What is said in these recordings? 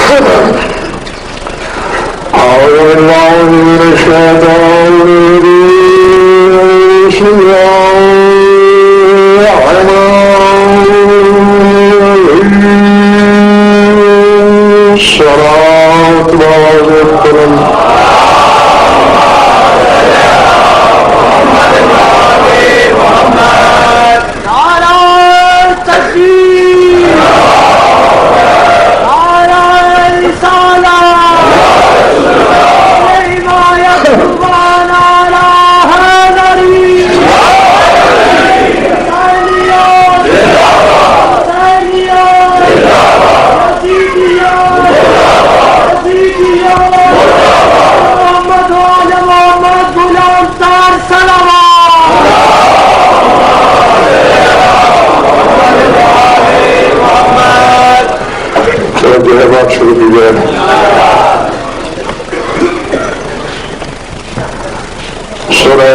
أعوذ بالله من الشيطان الرجيم بسم الله الرحمن الرحيم الصلاة والسلام بات شروع کی جائے. سورہ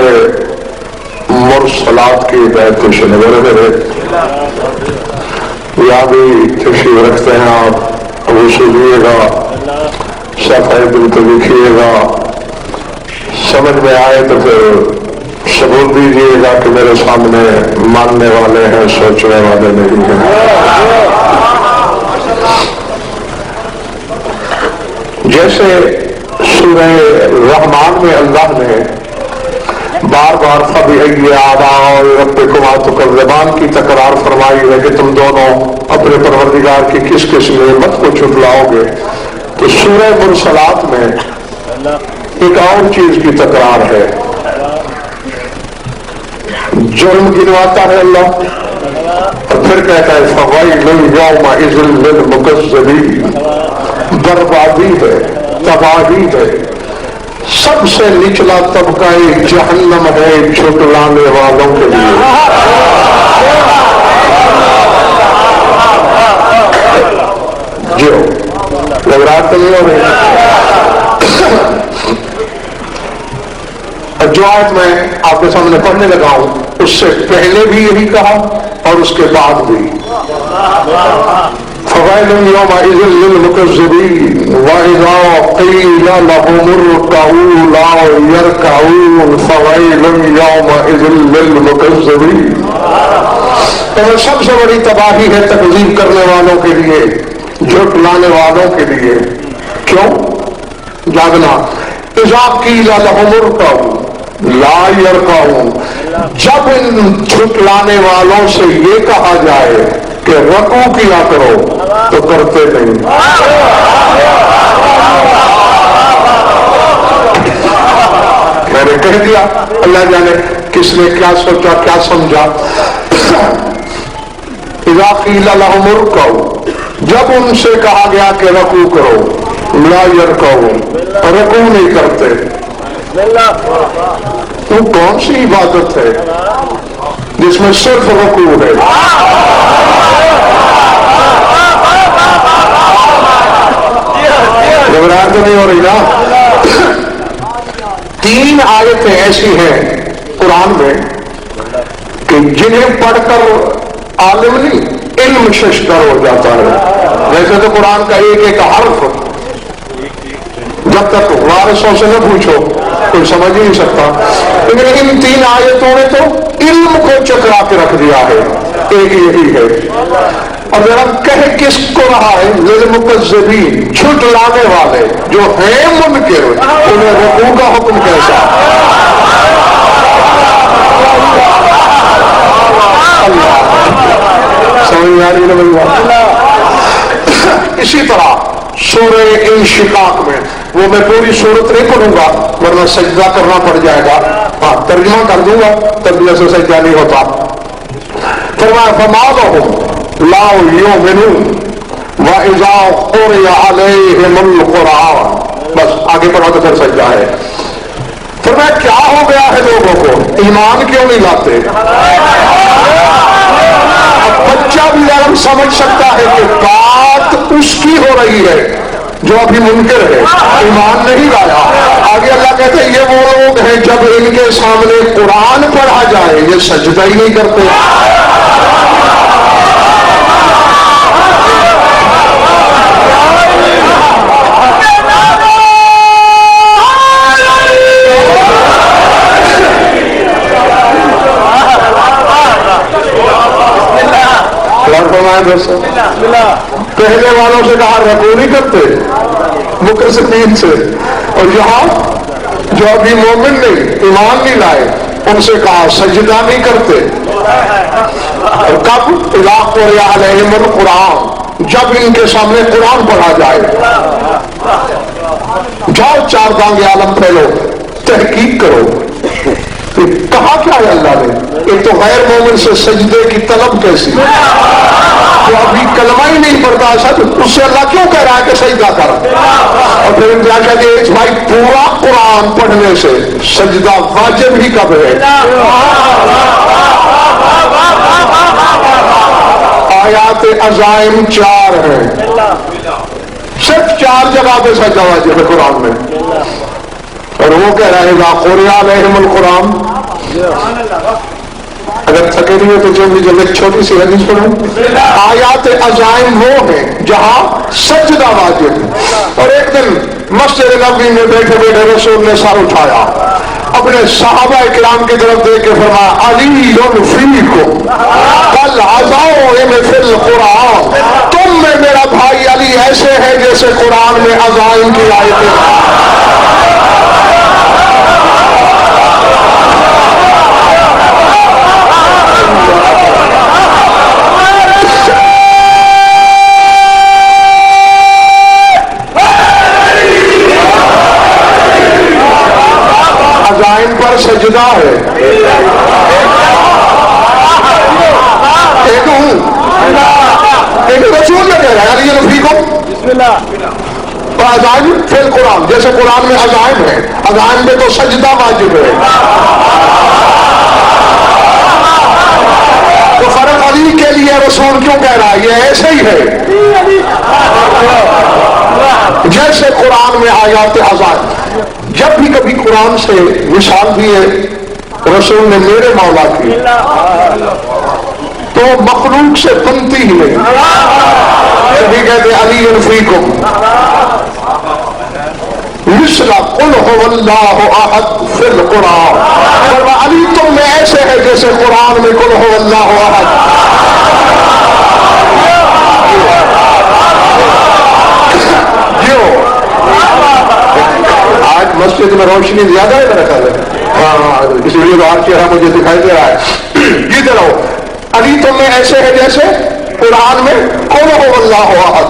مرسلات کی ہدایت کو شنور کرے. یہاں بھی تشریف رکھتے ہیں آپ وہ سنیے گا, صفحہ دل کو لکھیے گا, سمجھ میں آئے تو پھر ثبوت دیجیے گا کہ میرے سامنے ماننے والے ہیں, سوچنے والے نہیں ہیں. جیسے سورہ رحمان میں اللہ نے بار بار فَبِأَيِّ آلَاءِ رَبِّكُمَا تُكَذِّبَانِ کی تکرار فرمائی ہے کہ تم دونوں اپنے پروردگار کی کس کس نعمت کو جھٹلاؤ گے, تو سورہ مرسلات میں ایک اور چیز کی تکرار ہے. جرم گنواتا ہے اللہ اور پھر کہتا ہے فَوَيْلٌ يَوْمَئِذٍ لِّلْمُكَذِّبِينَ. بربادی ہے, تباہی ہے, سب سے نچلا طبقہ جہنم ہے جھٹلانے والوں کے لیے. جو گھبراہٹ نہیں ہو رہی. جو آیت میں آپ کے سامنے پڑھنے لگا ہوں اس سے پہلے بھی یہی کہا اور اس کے بعد بھی. فَوَيْلٌ يَوْمَئِذٍ لِّلْمُكَذِّبِينَ وَإِذَا قِيلَ لَهُمُ ارْكَعُوا لَا يَرْكَعُونَ فَوَيْلٌ يَوْمَئِذٍ لِّلْمُكَذِّبِينَ. تو سب سے بڑی تباہی ہے تکذیب کرنے والوں کے لیے, جھٹلانے والوں کے لیے. کیوں؟ جاگنا. اِذَا قِيلَ لَهُمُ ارْكَعُوا لَا يَرْكَعُونَ. جب ان جھٹلانے والوں سے یہ کہا جائے کہ رکوع کیا کرو تو کرتے نہیں. میں نے کہہ دیا, اللہ جانے کس نے کیا سوچا کیا سمجھا. اذا قیل لهم ارکعوا, جب ان سے کہا گیا کہ رکوع کرو, لا یرکعون, رکوع نہیں کرتے. تو کون سی عبادت ہے جس میں صرف رکوع ہے؟ گھبراہٹ تو نہیں ہو رہی نا. 3 آیتیں ایسی ہیں قرآن میں کہ جنہیں پڑھ کر عالم نہیں علم ششدر ہو جاتا ہے. ویسے تو قرآن کا ایک ایک حرف جب تک وارثوں سے نہ پوچھو کوئی سمجھ ہی نہیں سکتا, لیکن 3 آیتوں نے تو علم کو چکرا کے رکھ دیا ہے. ایک یہی ہے. اور ذرا کہہ کس کو رہا ہے؟ للمکذبین, جھٹلانے والے جو ہیں منکر, انہیں رکوع کا حکم کیسا؟ سمجھ آ رہی ہے نا. اسی طرح سورہ انشقاق میں, وہ میں پوری سورت نہیں پڑھوں گا ورنہ سجدہ کرنا پڑ جائے گا, ترجمہ کر دوں گا, ترجمہ سے سجدہ نہیں ہوتا. فرمایا فَمَا لَهُمْ لَا يُؤْمِنُونَ وَإِذَا قُرِئَ عَلَيْهِمُ الْقُرْآنُ. بس آگے پڑھا تو پھر سجدہ ہے. فرمایا کیا ہو گیا ہے لوگوں کو, ایمان کیوں نہیں لاتے؟ بچہ بھی اگر سمجھ سکتا ہے کہ بات اس کی ہو رہی ہے جو ابھی منکر ہے, ایمان نہیں لایا. آگے اللہ کہتے ہیں یہ وہ لوگ ہیں جب ان کے سامنے قرآن پڑھا جائے یہ سجدہ ہی نہیں کرتے. پہلے والوں سے کہا رکوع نہیں کرتے مقرسمین سے، اور یہاں جو ابھی مومن نہیں ایمان نہیں لائے ان سے کہا سجدہ نہیں کرتے۔ اور کب اذا قرئ علیہم القرآن، جب ان کے سامنے قرآن پڑھا جائے، جاؤ چار دانگ عالم پھیلو، تحقیق کرو کہا کیا ہے اللہ نے۔ ایک تو غیر مومن سے سجدے کی طلب کیسی، جو ابھی کلمہ ہی نہیں پڑھتا سچ، اس سے اللہ کیوں کہہ رہا ہے کہ سجدہ کر، اور پھر انتہا کہتے ہیں بھائی پورا قرآن پڑھنے سے سجدہ واجب ہی کب ہے۔ آیات عزائم 4 ہیں، صرف 4 جگہ پہ سجدہ واجب ہے قرآن میں، اور وہ کہہ رہا ہے اذا قرئ علیہم القرآن۔ اگر تھکے نہیں ہو تو جلدی ایک چھوٹی سی حدیث پڑھوں۔ آیات عزائم وہ ہیں جہاں سجدہ واجب ہے۔ اور ایک دن مسجد نبوی میں بیٹھے بیٹھے رسول نے سر اٹھایا، اپنے صحابہ کرام کی طرف دیکھ کے فرمایا علی فیکم کالعزائم فی القرآن، تم میں میرا بھائی علی ایسے ہے جیسے قرآن میں عزائم کی آیتیں۔ عزائم پر سجدہ ہے۔ ایک رسول نے کہہ رہا ہے علی فیکم عزائم فی القرآن، جیسے قرآن میں عزائم ہے، عزائم میں تو سجدہ واجب ہے۔ تو فرق علی کے لیے رسول کیوں کہہ رہا ہے؟ یہ ایسے ہی ہے جیسے قرآن میں آیات عزائم۔ جب بھی کبھی قرآن سے مثال دی ہے رسول نے میرے مولا کی، تو مخلوق سے بنتی ہی نہیں۔ کبھی کہتے علی فیکم مثل قل هو اللہ احد فی القرآن، اور علی تم میں ایسے ہے جیسے قرآن میں قل هو اللہ احد۔ آج مسجد میں روشنی زیادہ ہے میرا خیال ہے، ہاں اسی لیے آج چہرہ مجھے دکھائی دے رہا ہے۔ یہ رہو علی تم میں ایسے ہے جیسے قرآن میں قل هو اللہ احد۔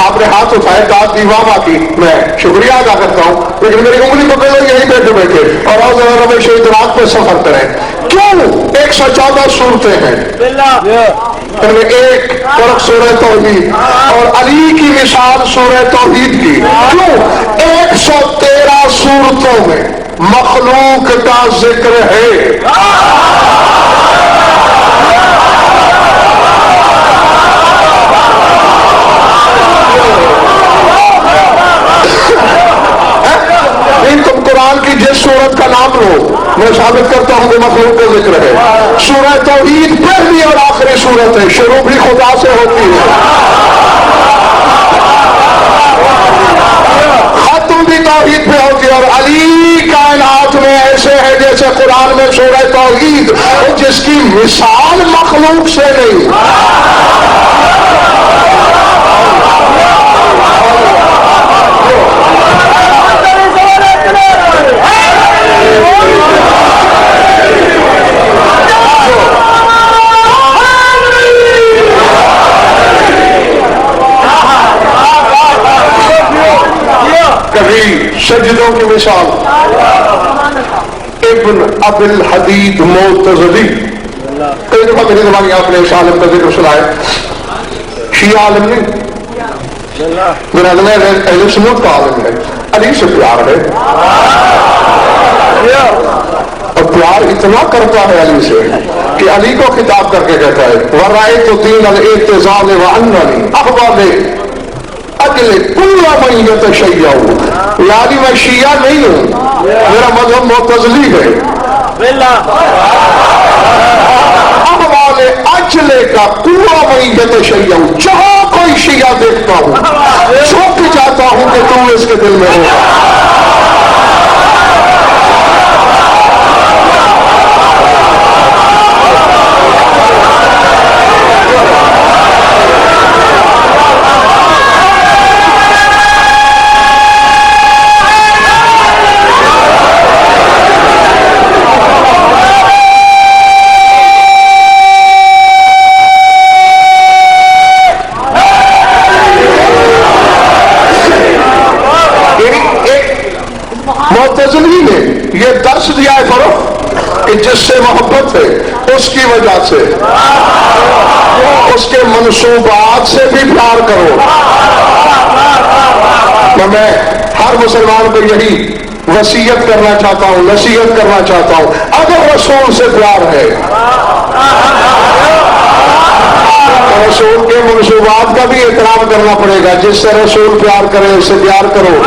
آپ نے ہاتھ اٹھائے داد دیوامہ کی، میں شکریہ ادا کرتا ہوں، لیکن میری انگلی پکڑ لو یہیں بیٹھے بیٹھے اور آؤ ذرا رمیش ادراک پہ سفر کریں۔ کیوں 114 صورتیں ہیں، ان میں ایک فرق سورہ توحید اور علی کی مثال سورہ توحید کی۔ کیوں 113 صورتوں میں مخلوق کا ذکر ہے۔ تم قرآن کی جس سورت کا نام لو میں ثابت کرتا ہوں کہ مخلوق کا ذکر ہے۔ سورہ توحید پہلی اور آخری سورت ہے، شروع بھی خدا سے ہوتی ہے، ختم بھی توحید پہ ہوتی ہے، اور علی کائنات میں ایسے ہے جیسے قرآن میں سورہ توحید جس کی مثال مخلوق سے نہیں۔ کبھی سجدوں کی مثال ابن ابی الحدید معتزلی، کئی دفعہ میری زبان آپ نے اس عالم کا ذکر سنا ہے، شیعہ عالم نہیں، میرا اہل سنت کا عالم ہے، علی سے پیار ہے، اور پیار اتنا کرتا ہے علی سے کہ علی کو خطاب کر کے کہتا ہے وَرَأَيْتُ دِينَ الْاِعْتِزَالِ وَأَنَّنِي أَحْبَبِ اجل کل من یتشیع، یعنی میں شیعہ نہیں ہوں، میرا مذہب معتزلی ہے۔ احوال اجل کا کل من یتشیع، جہاں کوئی شیعہ دیکھتا ہوں جھک جاتا ہوں کہ تم اس کے دل میں ہو۔ اس کی وجہ سے، اس کے منصوبات سے بھی پیار کرو۔ تو میں ہر مسلمان کو یہی وصیت کرنا چاہتا ہوں، نصیحت کرنا چاہتا ہوں، اگر رسول سے پیار ہے تو رسول کے منصوبات کا بھی احترام کرنا پڑے گا۔ جس سے رسول پیار کرے اس سے پیار کرو۔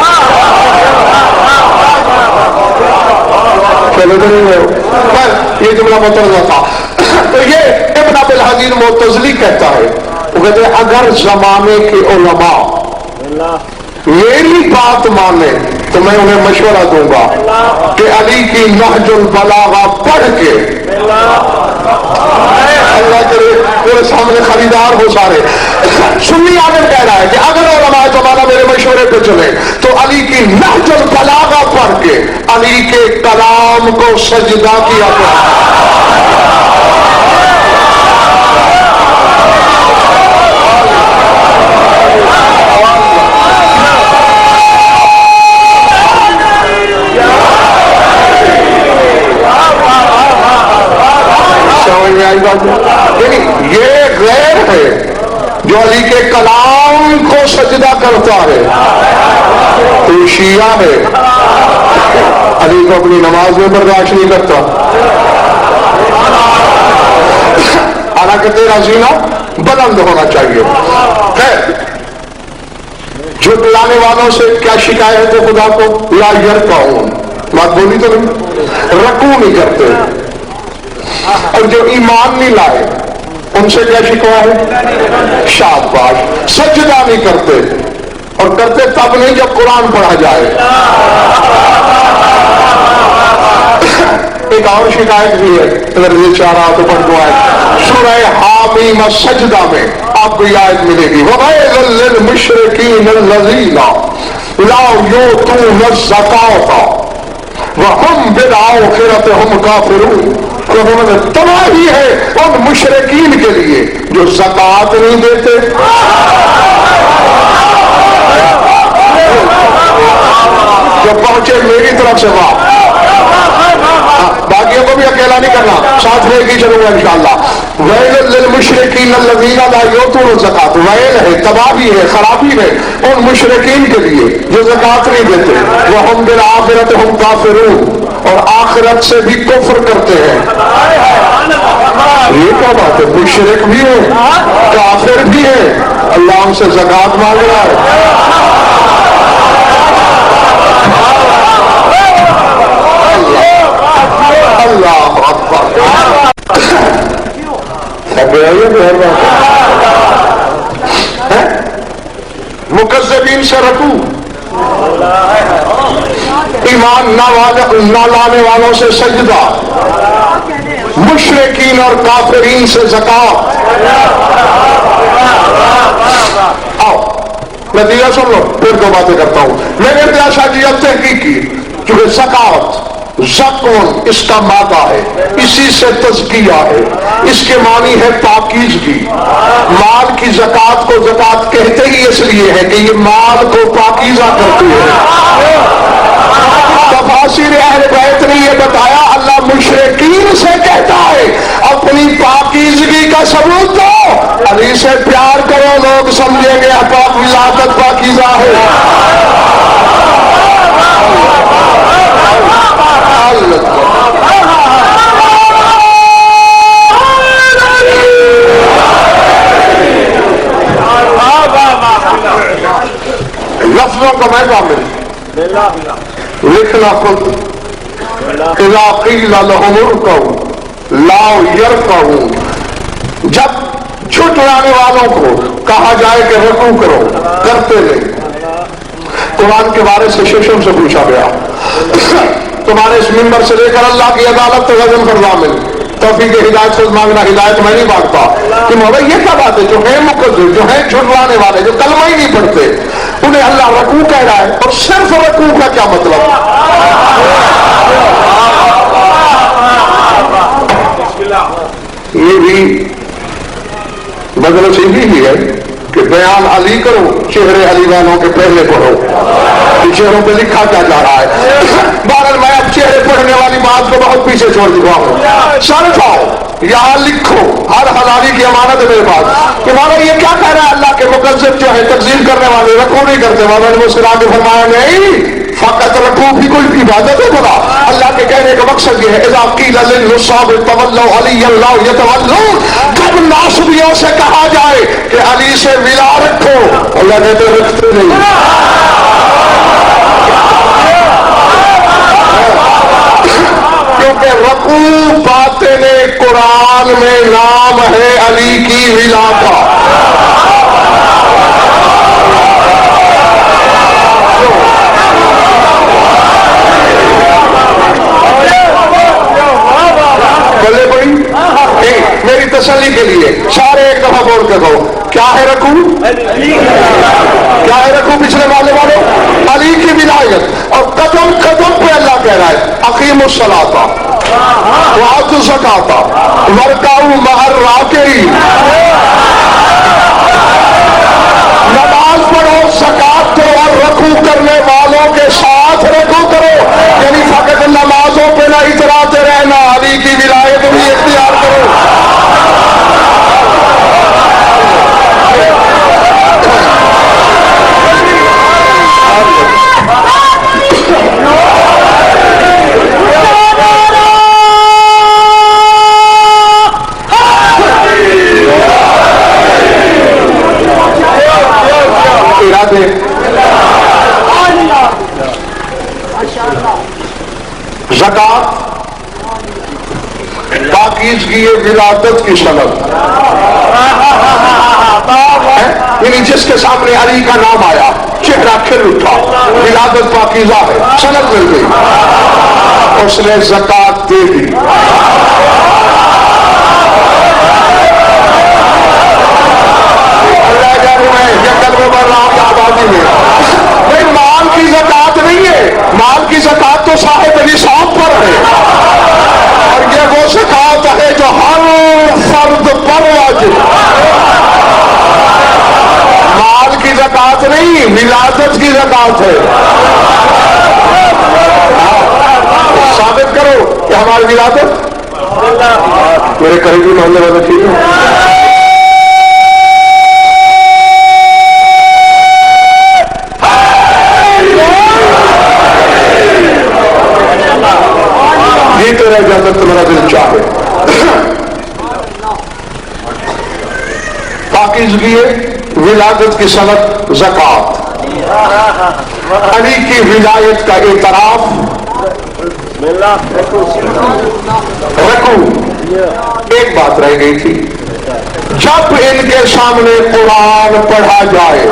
پر یہ جملہ مترجم تھا۔ تو یہ ابن ابی الحدید معتزلی کہتا ہے، وہ کہتے ہیں اگر زمانے کے علماء میری بات مانے تو میں انہیں مشورہ دوں گا کہ علی کی نہج البلاغہ پڑھ کے، اللہ کرے پورے سامنے خریدار ہو سارے، سنی عالم کہہ رہا ہے کہ اگر علماء زمانہ میرے مشورے پہ چلے تو علی کی نہج البلاغہ پڑھ کے علی کے کلام کو سجدہ کیا یعنی یہ غیر ہے جو علی کے کلام کو سجدہ کرتا ہے تو شیعہ ہے، علی کو اپنی نماز میں برداشت نہیں کرتا، حالانکہ تیرا زینہ بلند ہونا چاہیے۔ خیر، جھٹلانے والوں سے کیا شکایت ہے خدا کو؟ لا یرکعون، بات بولی تو نہیں، رکوع نہیں کرتے۔ اور جو ایمان نہیں لائے ان سے کیا شکوا ہے؟ شاباش، سجدہ نہیں کرتے، اور کرتے تب نہیں جب قرآن پڑھا جائے۔ ایک اور شکایت بھی ہے، اگر یہ چاہ رہا تو پڑھ دو آیت، سورہ حامیم سجدہ میں آپ کو یہ آیت ملے گی، وَوَيْلٌ لِّلْمُشْرِكِينَ الَّذِينَ لَا يُؤْتُونَ الزَّكَاةَ وَهُمْ بِالْآخِرَةِ هُمْ كَافِرُونَ۔ تباہی ہے ان مشرکین کے لیے جو زکوٰۃ نہیں دیتے۔ جو پہنچے میری طرف سے وہاں، باقیوں کو بھی اکیلا نہیں کرنا، ساتھ لے کے چلوں گا انشاءاللہ۔ وَيْلٌ لِّلْمُشْرِكِينَ الَّذِينَ لَا يُؤْتُونَ الزَّكَاةَ، ویل ہے، تباہی ہے، خرابی ہے ان مشرکین کے لیے جو زکوٰۃ نہیں دیتے۔ وَهُمْ بِالْآخِرَةِ هُمْ كَافِرُونَ، اور آخرت سے بھی کفر کرتے ہیں۔ یہ کیا بات ہے؟ مشرک بھی ہے، کافر بھی ہے، اللہ ان سے زکوٰۃ مانگ رہا ہے۔ اللہ اکبر۔ مکذبین سے رکوع، ایمان نہ لانے والوں سے سجدہ، مشرکین اور کافرین سے زکوٰۃ۔ آؤ نتیجہ سن لو، پھر دو باتیں کرتا ہوں۔ میں نے شاہ جی اب تحقیق کی، کیونکہ زکوٰۃ، زکون اس کا مادہ ہے، اسی سے تزکیہ ہے، اس کے معنی ہے پاکیزگی۔ مال کی زکوٰۃ کو زکوٰۃ کہتے ہی اس لیے ہے کہ یہ مال کو پاکیزہ کرتی ہے۔ تفاسیر اہل بیت نے یہ بتایا اللہ مشرکین سے کہتا ہے اپنی پاکیزگی کا ثبوت دو، علی سے پیار کرو، لوگ سمجھیں گے پاک ولادت پاکیزہ ہے۔ لفظوں کا میں کامل لکھنا خود، اذا قیل لهم ارکعوا لا یرکعون، جب جھٹلانے والوں کو کہا جائے کہ رکوع کرو، کرتے نہیں۔ قرآن کے بارے سے ششم سے پوچھا گیا، تمہارے اس منبر سے لے کر اللہ کی عدالت تک غضب پر ضامن، توفیق ہدایت سے مانگنا، ہدایت میں نہیں مانگتا۔ کہ مولا یہ کیا بات ہے؟ جو ہے مقدر، جو ہے جھٹلانے والے، جو کلمہ ہی نہیں پڑھتے، انہیں اللہ رکوع کہہ رہا ہے، اور صرف رکوع کا کیا مطلب؟ یہ بھی مدرسے ہی ہے کہ بیان علی کرو، چہرے علی والوں کے پہلے پڑھو۔ چہروں پہ لکھا کیا جا رہا ہے؟ بہرحال میں اب چہرے پڑھنے والی بات کو بہت پیچھے چھوڑ چکا ہوں. سر اٹھاؤ, یہاں لکھو, ہر حلالی کی امانت ہے میرے پاس کہ مولا یہ کیا کہہ رہا ہے اللہ کے مقدس جو ہے تقسیم کرنے والے رکوع نہیں کرتے. مولا نے مسکرا کے فرمایا نہیں, فقط رکوع بھی کوئی عبادت ہے. بولا اللہ کے کہنے کا مقصد یہ ہے اذا قیل للنصاب تولوا علی اللہ یتولون, جب ناصبیوں سے کہا جائے کہ علی سے ملا رکھو, اللہ کہتے رکھتے نہیں. کیونکہ رکوع باطن قرآن میں نام ہے علی کی ولا کا. بولے بڑی میری تسلی کے لیے سارے ایک دفعہ بول کے کہو کیا ہے رکوع؟ کیا ہے رکوع؟ پچھلے والوں علی کی ولایت. اور قدم قدم پہ اللہ کہہ رہا ہے اقیموا الصلاۃ وآتوا الزکاۃ وارکعوا مع الراکعین. نماز پڑھو, زکات دو اور رکوع کرنے والوں کے ساتھ رکوع کرو. یعنی فقط نمازوں پہ نہ اتراتے رہنا, علی کی ولایت بھی اختیار کرو. زکات پاکیزگی ولادت کی سند, یعنی جس کے سامنے علی کا نام آیا چہرہ کھل اٹھا, ولادت پاکیزہ ہے, سند مل گئی, اس نے زکات دے دی. اللہ جانے میں یہ کلمہ پڑھ رہا ہوں آبادی میں نہیں, مال کی زکات نہیں ہے, مال کی زکات تو صاحب نصاب پر ہے, اور یہ وہ زکات ہے جو ہر فرد پر واجب. مال کی زکات نہیں, ولادت کی زکات ہے. ثابت کرو کہ ہماری ولادت میرے قریبی محلے والے ٹھیک ہے. تیرا اجازت تو میرا دل چاہے. پاکیزگی ولادت کی سند زکات, علی کی ولایت کا اعتراف رکوع. ایک بات رہ گئی تھی, جب ان کے سامنے قرآن پڑھا جائے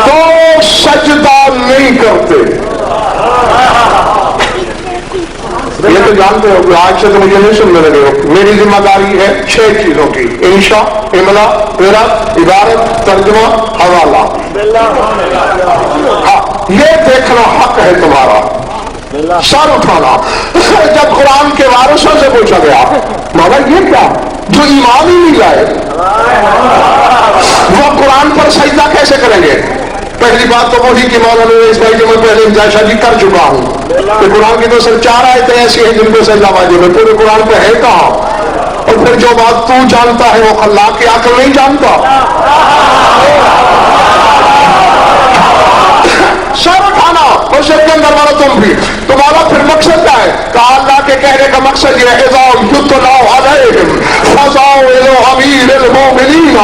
تو سجدہ نہیں کرتے. یہ تو جانتے ہو کہ آج سے تو مجھے نہیں سننے لگے ہو. میری ذمہ داری ہے 6 چیزوں کی, انشاء, املا, قراءت, عبارت, ترجمہ, حوالہ. ہاں, یہ دیکھنا حق ہے تمہارا. سر اٹھانا. جب قرآن کے وارثوں سے پوچھا گیا مولا یہ کیا جو ایمان ہی نہیں لائے وہ قرآن پر سجدہ کیسے کریں گے؟ پہلی بات تو وہی کہ مولانا اس بھائی جو میں پہلے انجاشہ جی کر چکا ہوں کہ قرآن کی تو صرف 4 آیتیں ایسی ہیں جن پہ سجدہ واجب ہے, پورے قرآن پہ ہے کہاں؟ اور پھر جو بات تو جانتا ہے وہ اللہ کی عقل نہیں جانتا. سر اٹھانا اور سر کے اندر والا تم بھی. تمہارا پھر مقصد کیا ہے؟ کہا اللہ کے کہنے کا مقصد یہ ہے اذا یتلا علیہم فزعوا الی امیر المؤمنین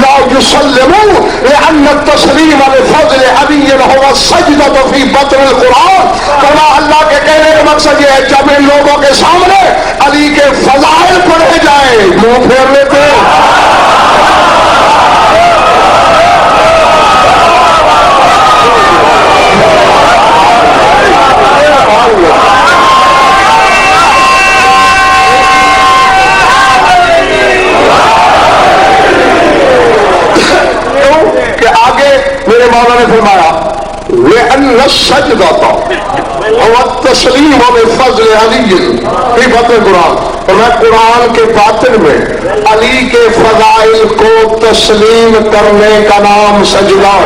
لا یسلمون لان التسلیم لفضل علی هو السجدۃ فی بطن القرآن. فرما اللہ کے کہنے کا مقصد یہ ہے جب ان لوگوں کے سامنے علی کے فضائل پڑھے جائیں منہ پھیر لیتے. کہ آگے میرے مولا نے فرمایا لأن السجدة هو التسلیم بفضل علی فی بطن القرآن. اور میں قرآن کے باطن میں علی کے فضائل کو تسلیم کرنے کا نام سجدہ.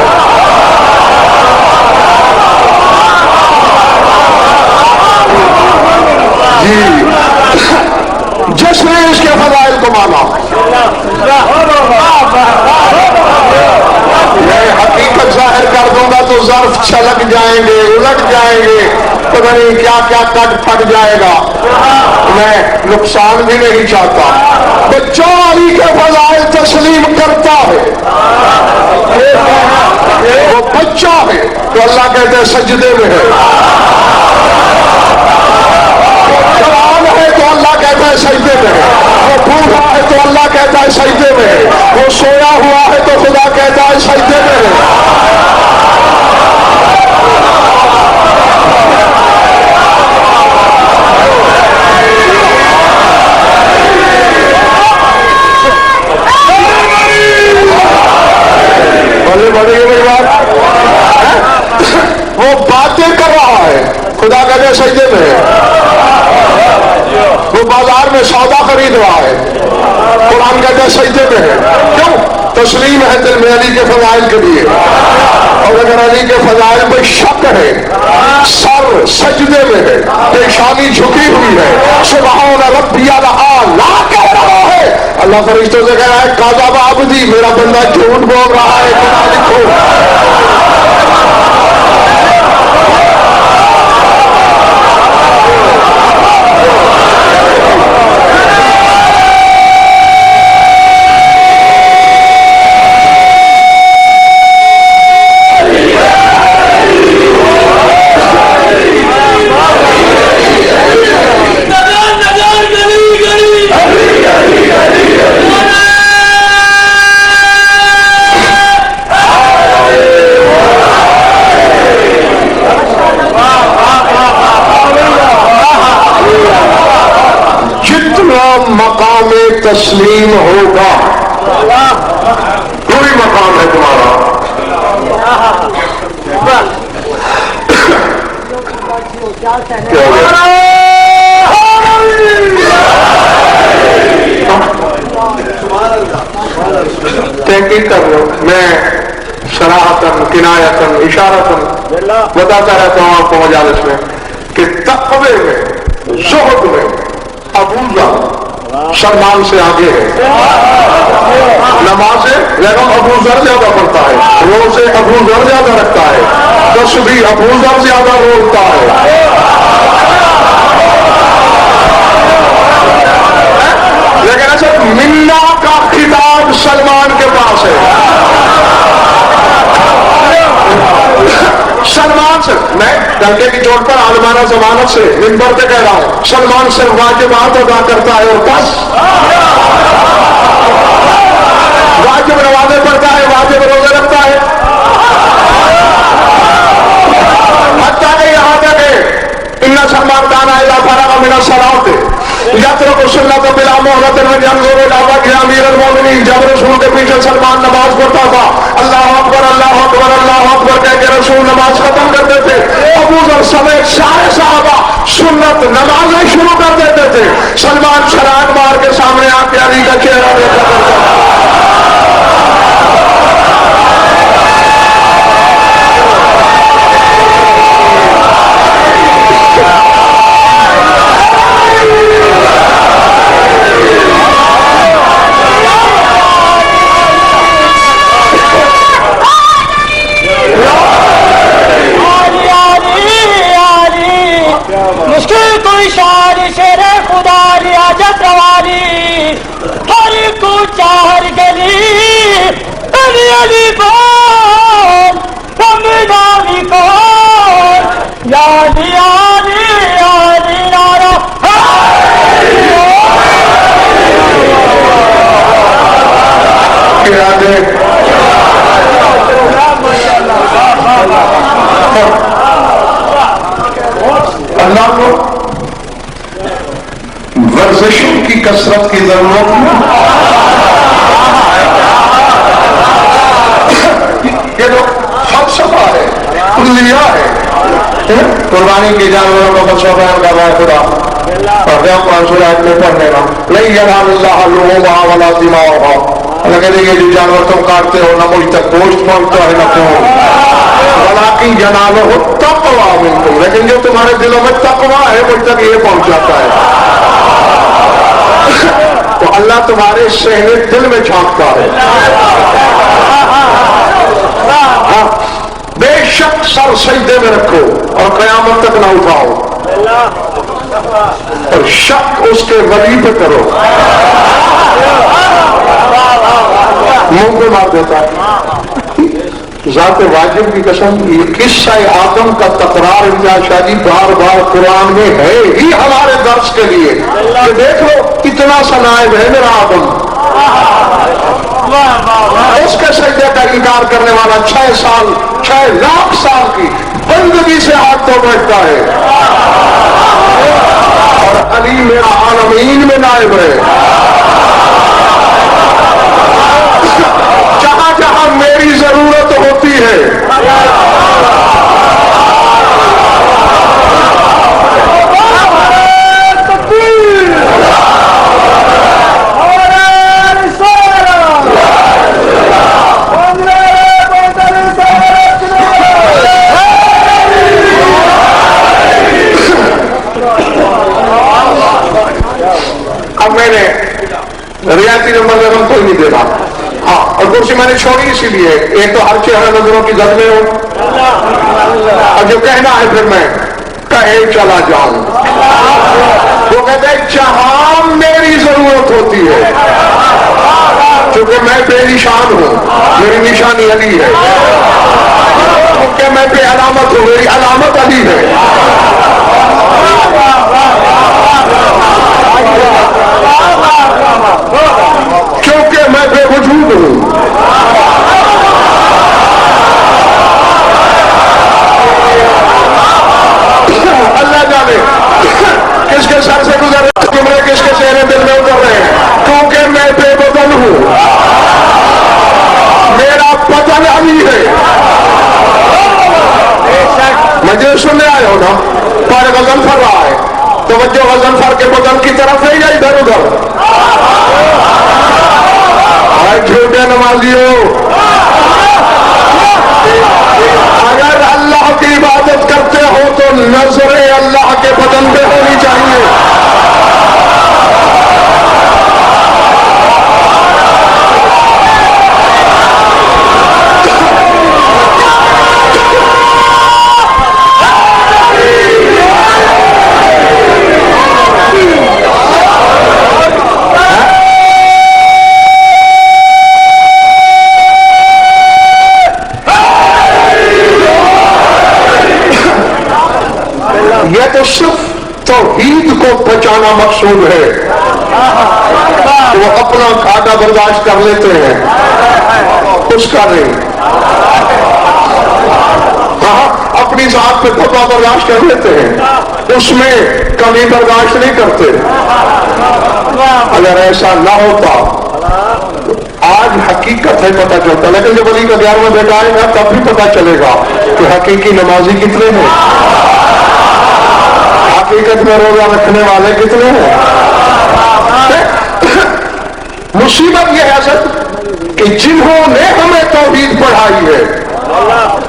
ظرف چھلک جائیں گے، الٹ جائیں گے، پتہ نہیں کیا کیا کٹ پھٹ جائے گا، میں نقصان بھی نہیں چاہتا۔ بچہ علی کے فضائل تسلیم کرتا ہے، وہ بچہ ہے تو اللہ کہتے ہیں سجدے میں ہے، جوان ہے تو اللہ کہتا ہے سجدے میں ہے، وہ بوڑھا ہے تو اللہ کہتا ہے سجدے میں ہے، وہ سویا ہوا ہے تو خدا کہتا ہے سجدے میں ہے۔ بڑے بڑے میری بات، وہ باتیں کر رہا ہے، خدا کہتے ہیں سجدے میں ہے۔ وہ بازار میں سودا خرید رہا ہے، قرآن کہتا ہے سجدے میں ہے۔ کیوں؟ تسلیم ہے دل میں علی کے فضائل کے لیے، اور اگر علی کے فضائل پہ شک ہے، سر سجدے میں ہے، پیشانی جھکی ہوئی ہے، سبحان ربی الاعلی کہہ رہا ہے، اللہ فرشتوں سے کہہ رہا ہے کاذب عبدی، میرا بندہ جھوٹ بول رہا ہے، گناہ لکھو۔ مقام تسلیم ہوگا، کوئی مقام ہے تمہارا، تحقیق کر لو، میں صراحتاً کنایتاً اشارتاً بتاتا رہتا ہوں آپ کو مجالس میں کہ تقوی میں، زہد میں ابو ذر سلمان سے آگے ہے، نمازیں لیکن ابو ذر زیادہ پڑھتا ہے، روزے ابو ذر زیادہ رکھتا ہے، تسبیح ابو ذر زیادہ بولتا ہے، لیکن ایسا منا کا خطاب سلمان کے پاس ہے۔ سلمان سے میں ڈنکے کی چوٹ پر عالمانہ ضمانت سے منبر پہ کہہ رہا ہوں، سلمان صرف واجبات ادا کرتا ہے اور بس، واجب نمازیں پڑھتا ہے، واجب روزے رکھتا ہے، حتیٰ کہ یہاں تک کہ ان سلمان کان اذا فرغ من الصلاۃ یترک السنۃ بلا مہلۃ وینظر الی وجه امیر المؤمنین، جب رسول کے پیچھے سلمان نماز پڑھتا تھا، اللہ اکبر اللہ اکبر اللہ اکبر کہہ کے رسول نماز ختم کرتے تھے، ابو ذر سمیت سارے صحابہ سنت نمازیں شروع کر دیتے تھے، سلمان چھلانگ مار کے سامنے آ کے علی کا چہرہ دیکھا کرتا تھا۔ مشکل کوئی شار شیر خدا ریاضت روانی، ہر کو چار گلی علی علی بول نامی کون یادی آلی آلی نارا اللہ کو ورزشوں کی کثرت کی ضرورت نہیں، یہ تو فلسفہ ہے، کلیہ ہے، قربانی کے جانوروں کا فلسفہ بیان کر رہا ہے خدا، اور قرآن سورہ آیت میں پڑھنے گا نہیں ینال اللہ لحومہا ولا دماؤہا، اللہ کہتے ہیں کہ جو جانور تم کاٹتے ہو نہ مجھ تک گوشت پہنچتا ہے نہ خون، ولیکن ینالہ التقوی منکم، لیکن جو تمہارے دلوں میں تقوی ہے مجھ تک یہ پہنچ جاتا ہے۔ تو اللہ تمہارے صحن دل میں جھانکتا ہے۔ بے شک سر سجدے میں رکھو اور قیامت تک نہ اٹھاؤ، اور شک اس کے ولی پہ کرو، منہ پہ مار دیتا ہے۔ ذات واجب کی قسم، یہ قصہ آدم کا تکرار امتیاز شاہی بار بار قرآن میں ہے ہی ہمارے درس کے لیے کہ دیکھ لو اتنا سا نائب ہے میرا آدم، اس کے سجدے کا انکار کرنے والا 6 لاکھ سال کی بندگی سے ہاتھ تو بیٹھتا ہے، اور علی میرا عالمین میں نائب ہے۔ جہاں جہاں میری ضرورت ہوتی ہے اب میں نے ریاتی نمبر رقم کوئی نہیں دے رہا، ہاں، اور کرسی میں نے چھوڑی اسی لیے ایک تو ہر چہرہ نظروں کی زد میں ہو، اور جو کہنا ہے پھر میں کہے چلا جاؤں، وہ کہتے ہیں جہاں میری ضرورت ہوتی ہے، کیونکہ میں بے نشان ہوں، میری نشانی علی ہے، کیونکہ میں بے علامت ہوں، میری علامت علی ہے، کیونکہ میں بے وجود ہوں، اللہ جانے کس کے سر سے گزر رہے، کس کے چہرے دل میں اتر رہے ہیں، کیونکہ میں بے بدل ہوں، میرا بدل علی ہے۔ مجھے سننے آئے ہو نا، پر غزل پھر رہا ہے، توجہ غزل فر کے بدن کی طرف ہے یا ادھر ادھر؟ جھوٹے نمازیوں، اگر اللہ کی عبادت کرتے ہو تو نظریں اللہ کے بدن پہ ہونی چاہیے۔ یہ تو صرف توحید کو بچانا مقصود ہے، وہ اپنا کھاٹا برداشت کر لیتے ہیں، اس کا نہیں، ہاں اپنی ذات پہ دھبا برداشت کر لیتے ہیں، اس میں کمی برداشت نہیں کرتے۔ اگر ایسا نہ ہوتا آج حقیقت ہے پتہ چلتا، لیکن جب علی کا 11واں بیٹا آئے گا تب بھی پتہ چلے گا کہ حقیقی نمازی کتنے ہیں، حقیقت میں روزہ رکھنے والے کتنے ہیں۔ مصیبت یہ ہے حضرت کہ جنہوں نے ہمیں توحید پڑھائی ہے،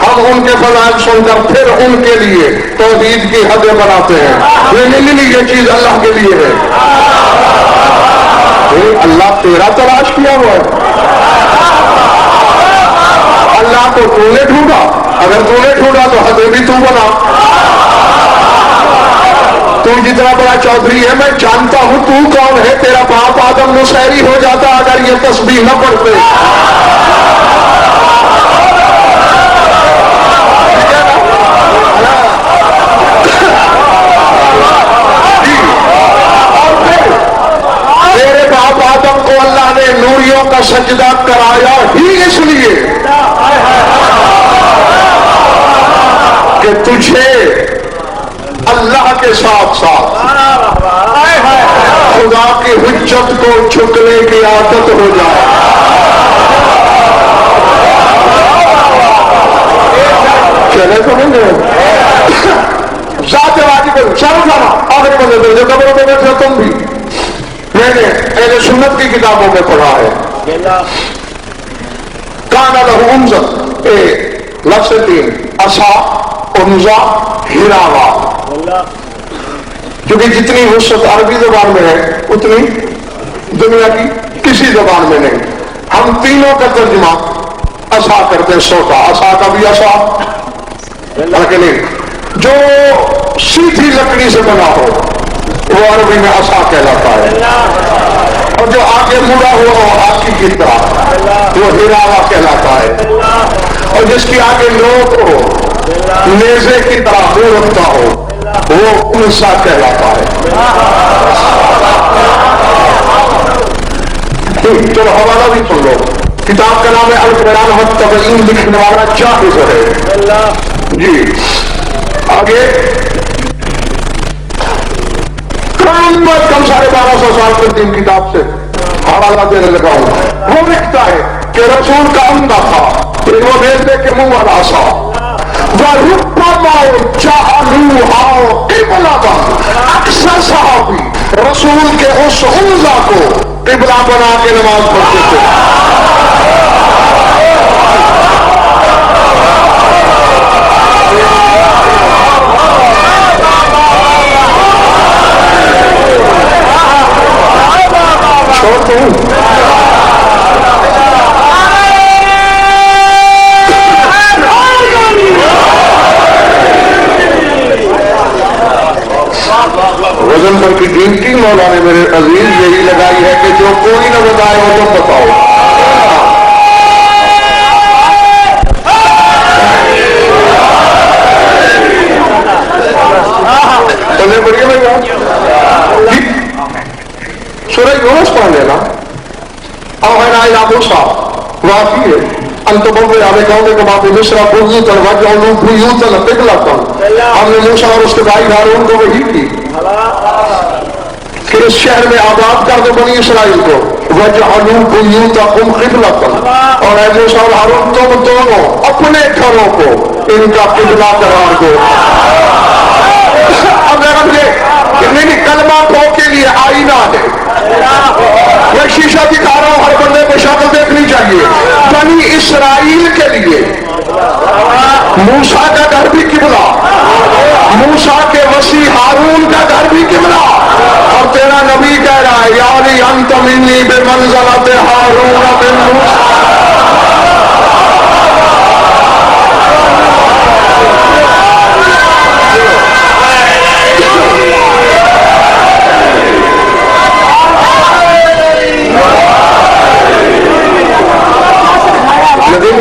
ہم ان کے فضائل سن کر پھر ان کے لیے توحید کی حدیں بناتے ہیں، نہیں یہ چیز اللہ کے لیے ہے۔ اللہ تیرا تلاش کیا ہوا ہے، اللہ کو تو نے ڈھونڈا، اگر تو نے ڈھونڈا تو حدیں بھی تو بنا۔ تو جتنا بڑا چودھری ہے میں جانتا ہوں تو کون ہے، تیرا باپ آدم نصیری ہو جاتا اگر یہ تسبیح نہ پڑھتے۔ تیرے باپ آدم کو اللہ نے نوریوں کا سجدہ کرایا ہی اس لیے کہ تجھے اللہ کے ساتھ ساتھ خدا کی حجت کو جھکنے کی عادت ہو جائے۔ چلے تو نہیں ذات واجب چل جانا آخری بندے دے جو قبروں میں بیٹھے تم بھی، میں نے اہل سنت کی کتابوں میں پڑھا ہے۔ کانا لہو انزل لفظ 3 اصا انزا ہراوا، کیونکہ جتنی وسعت عربی زبان میں ہے اتنی دنیا کی کسی زبان میں نہیں۔ ہم تینوں کا ترجمہ عصا کرتے ہیں، سوٹا عصا کا بھی عصا، لیکن جو سیدھی لکڑی سے بنا ہو وہ عربی میں عصا کہلاتا ہے، اور جو آگے مڑا ہوا ہو آکی کی طرح وہ ہراوا کہلاتا ہے، اور جس کی آگے نوک ہو نیزے کی طرح منہ رکھتا ہو وہ انسا کہلاتا ہے۔ چلو حوالہ بھی سن لو، کتاب کا نام ہے القرآن والتبیین، لکھنے والا جاہز ہے جی۔ آگے کم 1250 سال کے دن کتاب سے حوالہ دینے لگا ہوں، وہ لکھتا ہے کہ رسول کا عمدہ تھا وہ نیزے کے منہ والا سا اکثر صحابی رسول کے اس عمدہ کو قبلہ بنا کے نماز پڑھتے تھے۔ چھوڑتا ہوں وزن پر کی ڈیوٹی مولا نے میرے عزیز یہی لگائی ہے کہ جو کوئی نہ بتائے وہ تم بتاؤ۔ چلے بڑھیا بھائی سورہ یونس پڑھ لینا۔ اوحینا الی موسیٰ واقعی ہے انتبہوں میں آنے کہوں گے کہ باپ مصرہ بیوتاً وجعلوا بیوتاً قبلۃ، ہم نے موسیٰ اور اس کے بھائی ہارون کو وحی کی کہ اس شہر میں آباد کر دو بنی اسرائیل کو، وجعلوا بیوتکم قبلۃ، اور اے موسیٰ اور ہارون تم دونوں اپنے گھروں کو ان کا قبلہ قرار دو۔ اب نہیں کلمہ پھو کے لیے آئینہ ہے، میں شیشہ دکھا رہا ہوں، ہر بندے کو شکل دیکھنی چاہیے۔ بنی اسرائیل کے لیے موسیٰ کا گھر بھی قبلہ، موسیٰ کے وسیع ہارون کا گھر بھی قبلہ، اور تیرا نبی کہہ رہا ہے یا علی انت منی بمنزلۃ ہارون بن موسیٰ۔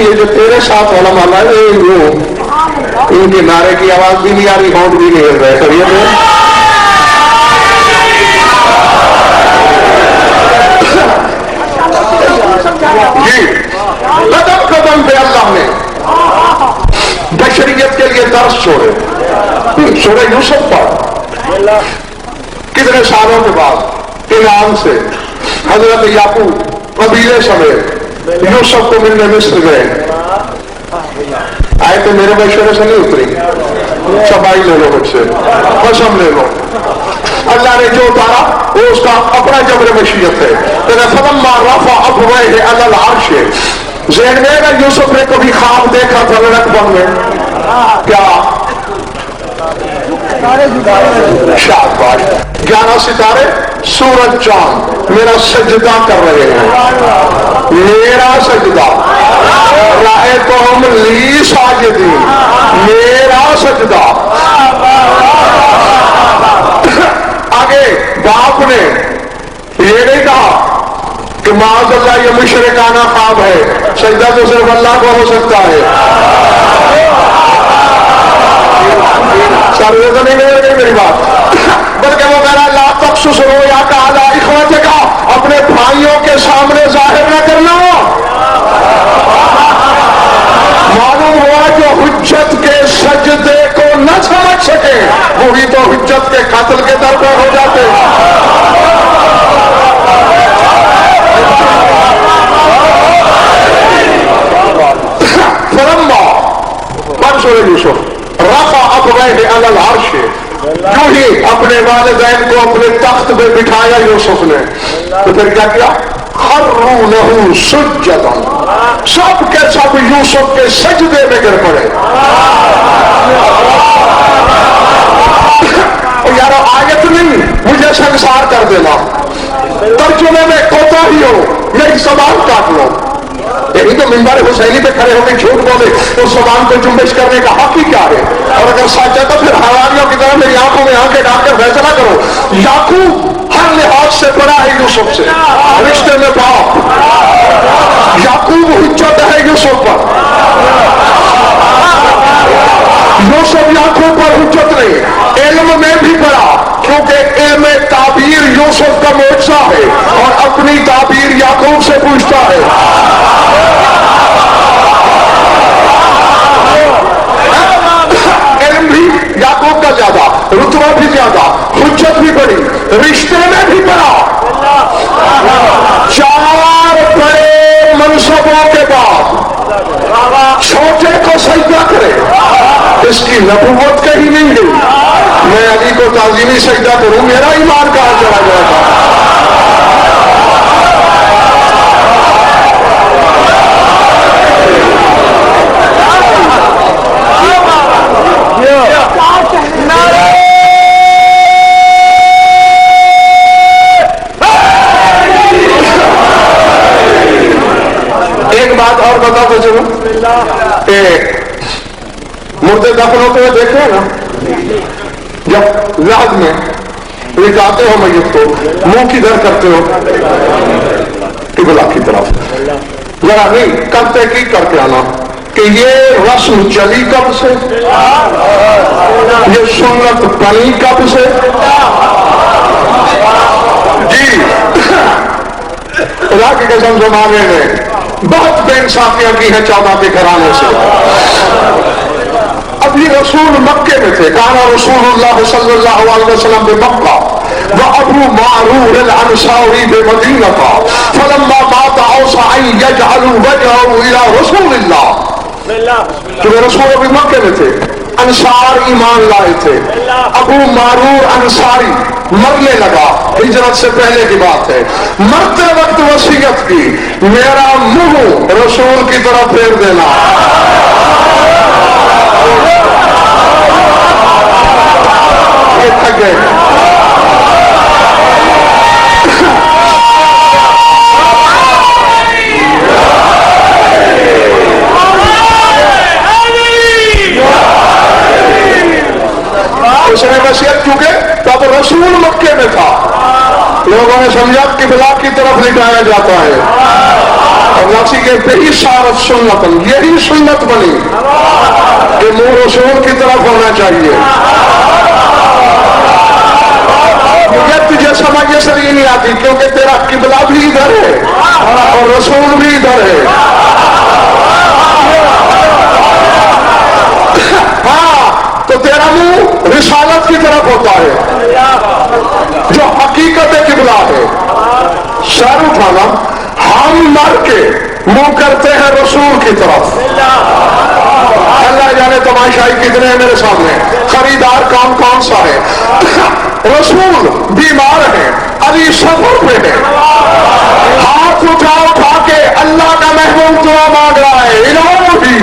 یہ جو تیرے ساتھ والا مانا ہے ان کے نعرے کی آواز بھی نہیں آ رہی، ہونٹ بھی نہیں ہل رہے، خیریت ہے؟ جی قدم قدم پہ اللہ نے بشریت کے لیے درس چھوڑے۔ سورہ یوسف پر کتنے سالوں کے بعد انعام سے حضرت یعقوب قبیلے سمیت یوسف کو ملنے مصر گئے، آئے تو میرے مشورے سے نہیں اتری، صفائی لے لو مجھ سے، قسم لے لو، اللہ نے جو اتارا وہ اس کا اپنا جبر مشیت ہے۔ فلما رفع ابویہ علی العرش، ذہن میں اگر یوسف نے کبھی خواب دیکھا تھا لڑک بن میں کیا شاباش 11 ستارے سورج چاند میرا سجدہ کر رہے ہیں، میرا سجدہ، رأیتہم لی ساجدین، میرا سجدہ۔ آگے باپ نے یہ نہیں کہا کہ معاذ اللہ یہ مشرکانہ خواب ہے، سجدہ تو صرف اللہ کو ہو سکتا ہے۔ سارے تو نہیں لے گئی میری بات، بلکہ وہ کہہ رہا لا تقصص رؤیاک علی اخوتک، اپنے بھائیوں کے سامنے ظاہر نہ کرنا۔ معلوم ہوا جو حجت کے سجدے کو نہ سمجھ سکے وہی تو حجت کے قتل کے در پر ہو جاتے۔ فلما سورہ یوسف رفع ابویہ علی العرش، جو ہی اپنے والدین کو اپنے تخت پہ بٹھایا یوسف نے تو پھر کیا کیا؟ خروا لہ سجدا، سب کے سب یوسف کے سجدے میں گر پڑے۔ یار آیت نہیں مجھے سنسار کر دینا، ترجمے میں کوتا ہی ہو میری زبان کاٹ لو، یہی تو منبر حسینی پہ کھڑے ہو کے جھوٹ بولے اس زبان کو جنبش کرنے کا حق ہی کیا ہے؟ اور اگر سچ ہے تو پھر حواریوں کی طرح میری آنکھوں میں آنکھیں ڈال کر فیصلہ کرو. یعقوب ہر لحاظ سے بڑا ہے یوسف سے، رشتے میں باپ. یعقوب حجت ہے یوسف پر، یوسف یعقوب پر حجت نہیں. علم میں بھی بڑا، کیونکہ علم تعبیر یوسف کا معجزہ ہے اور اپنی تعبیر یعقوب سے پوچھتا ہے. علم بھی یعقوب کا زیادہ، رتبہ بھی زیادہ، حجت بھی بڑی، رشتے میں بھی بڑا. 4 بڑے منصبوں کے بعد چھوٹے کو سجدہ کرے، اس کی نبوت کہیں نہیں گئی. میں علی کو تعظیمی سجدہ کروں، میرا ایمان کہاں چلا گیا تھا؟ ایک بات اور بتا تو چلو، مردے دفن ہوتے ہوئے دیکھتے ہیں نا، جب لحد میں لٹاتے ہو میت کو، منہ کدھر کرتے ہو؟ قبلہ کی طرف. ذرا نہیں کرتے کی کرتے آنا کہ یہ رسم چلی کب سے، یہ سنت بنی کب سے. جی خدا کی قسم زمانے میں بہت بے انصافیاں کی ہیں 14 کے گھرانے سے. ابھی رسول مکے میں تھے، کانا رسول اللہ صلی اللہ علیہ وسلم بمکہ وابو معرور الانصاری بمدینہ فلما مات اوصى ان يجعلوا وجهه الى رسول اللہ. کہ رسول ابھی مکے میں تھے، انصار ایمان لائے تھے. ابو معرور انصاری مرنے لگا، ہجرت سے پہلے کی بات ہے. مرتے وقت وصیت کی، میرا منہ رسول کی طرف پھیر دینا. یہ تھک گئے. اس نے وصیت چونکہ تب رسول مکے میں تھا، لوگوں نے سمجھا کہ قبلہ کی طرف لٹایا جاتا ہے، اور نفسی کے یہی سارت سنت، یہی سنت بنی کہ منہ رسول کی طرف ہونا چاہیے. مجھے تجھے سمجھ اس لیے نہیں آتی کیونکہ تیرا قبلہ بھی ادھر ہے اور رسول بھی ادھر ہے. ہاں تو تیرا منہ رسالت کی طرف ہوتا ہے جو حقیقت قبلہ ہے. سر اٹھانا، ہم مر کے منہ کرتے ہیں رسول کی طرف. اللہ جانے تماشائی کتنے ہیں میرے سامنے، خریدار کام کون سا ہے. رسول بیمار ہے، علی سفر پہ ہے، ہاتھ اٹھا اٹھا کے اللہ کا محبوب دعا مانگ رہا ہے. الہی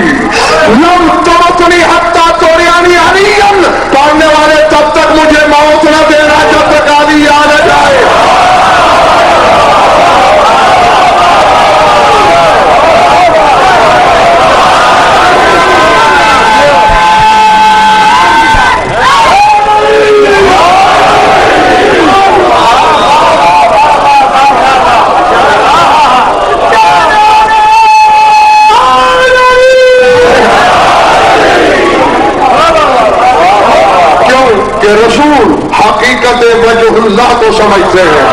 لم تمتنی حتی توریانی علیم، پڑھنے والے تب تک مجھے موت نہ دینا جب تک علی یاد آ جائے. رسول حقیقت وجہ اللہ کو سمجھتے ہیں.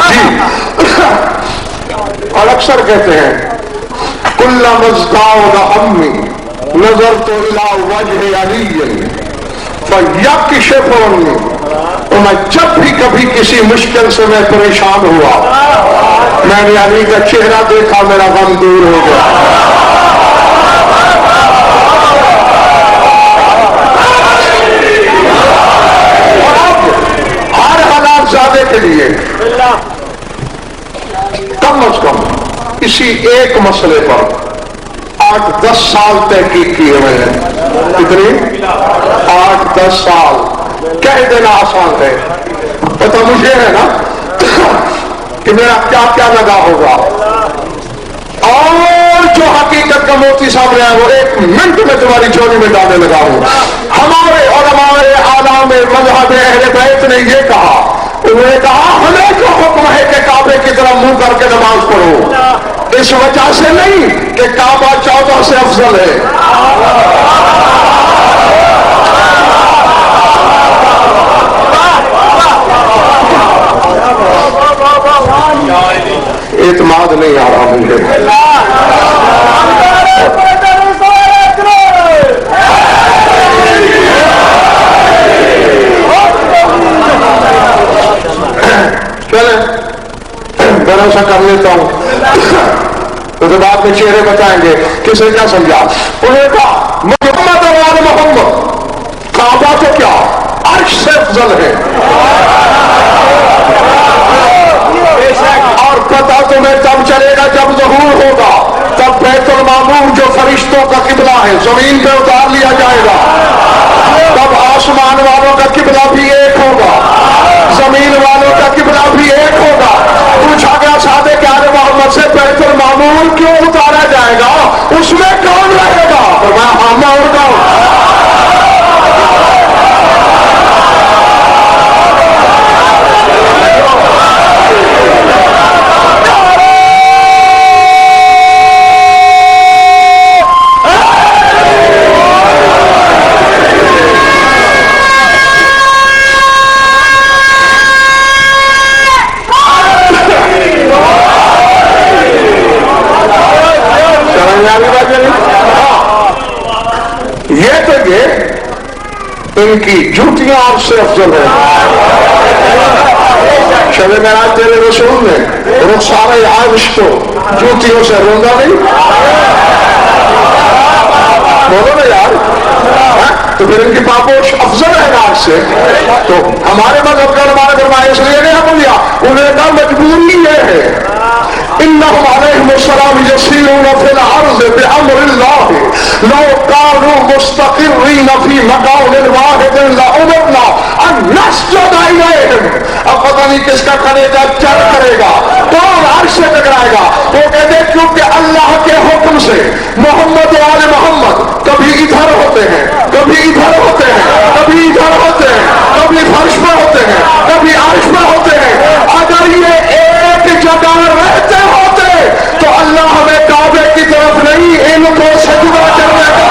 جی اور اکثر کہتے ہیں کلما ازداد ہمی نظرت الی وجہ علی فیکشف عنی. میں جب بھی کبھی کسی مشکل سے میں پریشان ہوا، میں نے علی کا چہرہ دیکھا، میرا غم دور ہو گیا. اور اب ہر حالات زیادہ کے لیے کم از کم اسی ایک مسئلے پر 8-10 سال تحقیق کیے ہوئے ہیں. کتنے؟ 8-10 سال. کہہ دینا آسان ہے، پتہ مجھے ہے نا کہ میرا کیا کیا لگا ہوگا، اور جو حقیقت کا موتی سامنے ہے وہ 1 منٹ میں تمہاری جھولی میں ڈالنے لگا ہوں۔ ہمارے علماء اعلام مذہب اہل بیت نے یہ کہا، انہوں نے کہا ہمیں جو حکم ہے کہ کعبے کی طرف منہ کر کے نماز پڑھو، اس وجہ سے نہیں کہ کعبہ 14 سے افضل ہے، اعتماد نہیں آ رہا مجھے۔ چلیں ذرا سا کر لیتا ہوں، تو بعد میں چہرے بتائیں گے کسے کیا سمجھا۔ انہوں نے کہا محمد وآل محمد، کعبہ تو کیا عرش سے افضل ہے، اور پتہ تمہیں تب چلے گا جب ظہور ہوگا، تب بیت المعمور جو فرشتوں کا قبلہ ہے زمین پہ اتار لیا جائے گا، تب آسمان والوں کا قبلہ بھی ایک ہوگا، زمین والوں کا قبلہ بھی ایک ہوگا۔ پوچھا گیا صادق آل محمد سے بیت المعمور کیوں اتارا جائے گا، اس میں کون رہے گا؟ میں ہاں اور کون؟ یہ تو یہ ان کی جوتیاں اور سے افضل ہے۔ شب معراج تیرے رسول نے رخسارہ عائش کو جوتیوں سے روندا نہیں، بولو نا یار، تو پھر ان کی پاپوش افضل ہے عائش سے۔ تو ہمارے مذہب کا ہمارے فرمایا اس لیے نہیں ہم لیا، انہوں نے کہا مجبوری یہ ہے انہم علیہم السلام یسیرون فی الارض بامر اللہ لو کانوا مستقرین فی مکان واحد لامرنا ان نسجد الیہم۔ اب پتہ نہیں کس کا کلیجہ چل کرے گا، کون عرش سے ٹکرائے گا؟ وہ کہتے ہیں کیونکہ اللہ کے حکم سے محمد وآل محمد کبھی ادھر ہوتے ہیں، کبھی ادھر ہوتے ہیں، کبھی ادھر ہوتے ہیں، کبھی فرش پر ہوتے ہیں، کبھی عرش پر ہوتے ہیں۔ اگر یہ ایک جگہ رہتے ہوتے تو اللہ ہمیں کعبے کی طرف نہیں ان کو سجدہ کرنے کا۔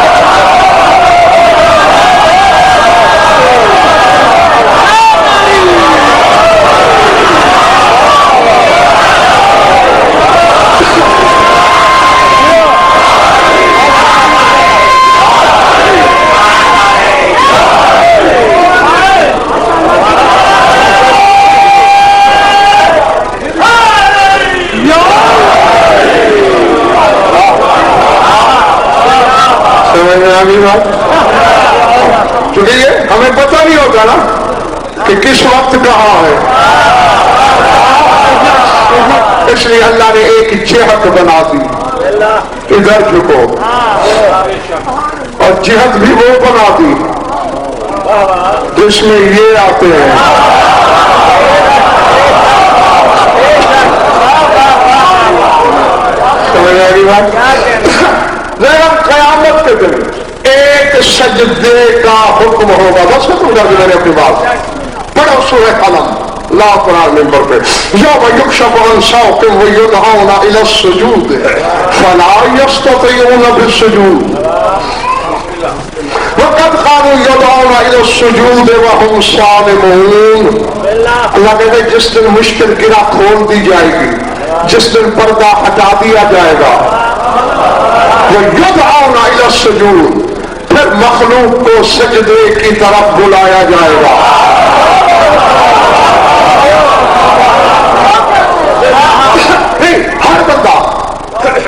چونکہ یہ ہمیں پتہ نہیں ہوتا نا کہ کس وقت کہاں ہے، اس لیے اللہ نے ایک جہت بنا دی، ادھر جھکو، اور جہت بھی وہ بنا دی جس میں یہ آتے ہیں۔ سمجھ آ گئی بات؟ قیامت کے دن ایک سجدے کا حکم ہوگا، بس ختم کر دیا میں نے اپنی بات۔ پڑھو سورہ قلم، لا قرآن ممبر پہ، یوم یکشف عن ساق ویدعون الی السجود فلا یستطیعون بالسجود وقد كانوا يدعون الى السجود وهم صالمون۔ اللہ کہتے ہیں جس دن مشکل گرہ کھول دی جائے گی، جس دن پردہ ہٹا دیا جائے گا، وَيُدْعَوْنَ إِلَى السُّجُودِ، پھر مخلوق کو سجدے کی طرف بلایا جائے گا۔ ہر بندہ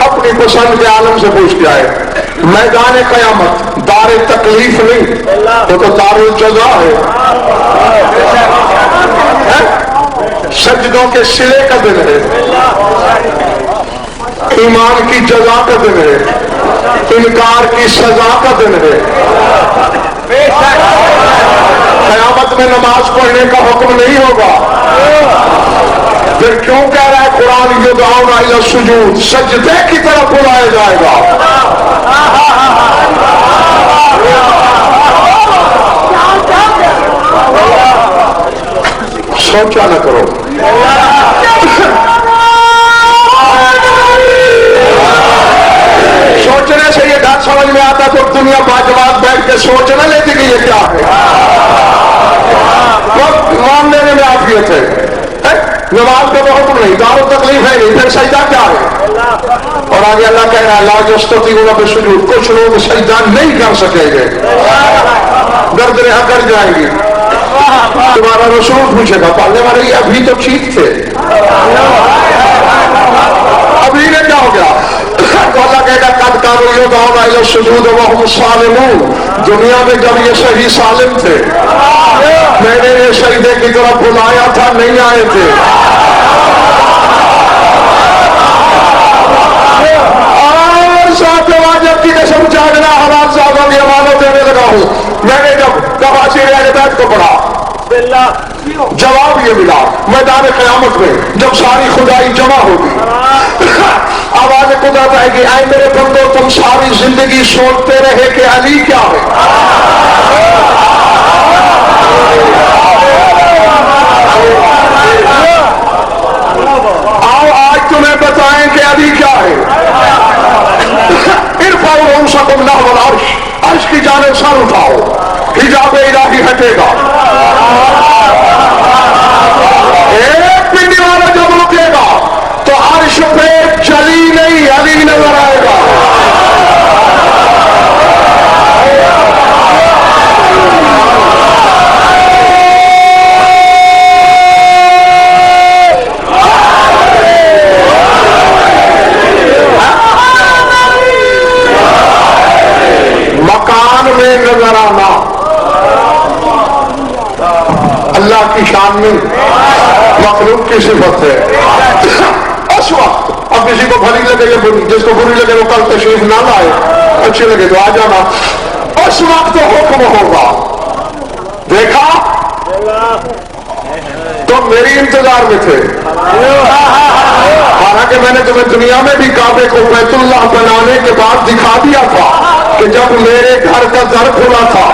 اپنی پسند کے عالم سے پوچھ کے آئے، میدان قیامت دار تکلیف نہیں، وہ تو دار الجزا ہے، سجدوں کے سلے کا دن ہے، ایمان کی جزا کا دن ہے، انکار کی سزا کا دن ہے۔ قیامت میں نماز پڑھنے کا حکم نہیں ہوگا. پھر کیوں کہہ رہا ہے قرآن یدعون الی السجود؟ سجدے کی طرف بلایا جائے گا. سوچا نہ کرو. سوچنے سے یہ ڈر سمجھ میں آتا تو دنیا باجواب بیٹھ کے سوچ نہ لیتی کہ یہ کیا ہے. وقت مان لینے میں عافیت ہے. نماز کا تو حکم نہیں، دار و تکلیف ہے نہیں، پھر سجدہ کیا ہے؟ اور آگے اللہ کہہ رہا ہے لا یستطیعون بالسجود، کچھ لوگ سجدہ نہیں کر سکیں گے، گردنیں اکڑ جائیں گی. تمہارا رسول پوچھے گا پڑھنے والے یہ ابھی تو ٹھیک تھے، ابھی نے کیا ہو گیا؟ تو اللہ کہے گا قد کانوا یدعون الی السجود وهم صالمون. دنیا میں جب یہ صحیح سالم تھے میں نے یہ سجدے کی طرف بلایا تھا، نہیں آئے تھے. اور ساتھ واجب کی قسم چاہنا حالات صاحبوں کی امانت دینے لگا ہوں. میں نے جب تفاسیر اہل بیت کو پڑھا جواب یہ ملا میدان قیامت میں جب ساری خدائی جمع ہوگی آواز قدرت آئے گی اے میرے بندو تم ساری زندگی سوچتے رہے کہ علی کیا ہے. آؤ آج تمہیں بتائیں کہ علی کیا ہے. ارفعوا رؤوسکم نحو العرش، عرش کی جانب سر اٹھاؤ، حجاب الہی ہٹے گا. ایک پنڈی والا جب رکے گا تو عرش پہ چلی نہیں علی نظر آئے گا. مکان میں نظر آنا اللہ کی شان میں مخلوق کی صفت ہے. اس وقت اب کسی کو بھلی لگے یا بری، جس کو بری لگے وہ کل تشریف نہ لائے، اچھے لگے تو آ جانا. اس وقت حکم ہوگا. دیکھا تم میری انتظار میں تھے، حالانکہ میں نے تمہیں دنیا میں بھی کعبے کو بیت اللہ بنانے کے بعد دکھا دیا تھا کہ جب میرے گھر کا در کھلا تھا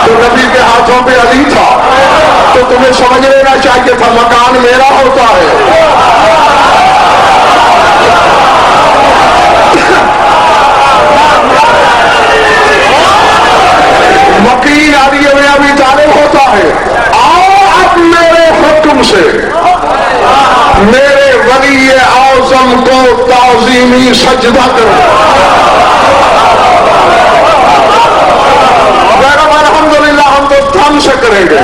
تو نبی کے ہاتھوں پہ علی تھا، تو تمہیں سمجھ لینا چاہیے تھا مکان میرا ہوتا ہے. مکین علی ابن ابی طالب ہوتا ہے. آؤ اب میرے حکم سے میرے ولی اعظم کو تعظیمی سجدہ کرو. الحمدللہ ہم تو دم سے کریں گے.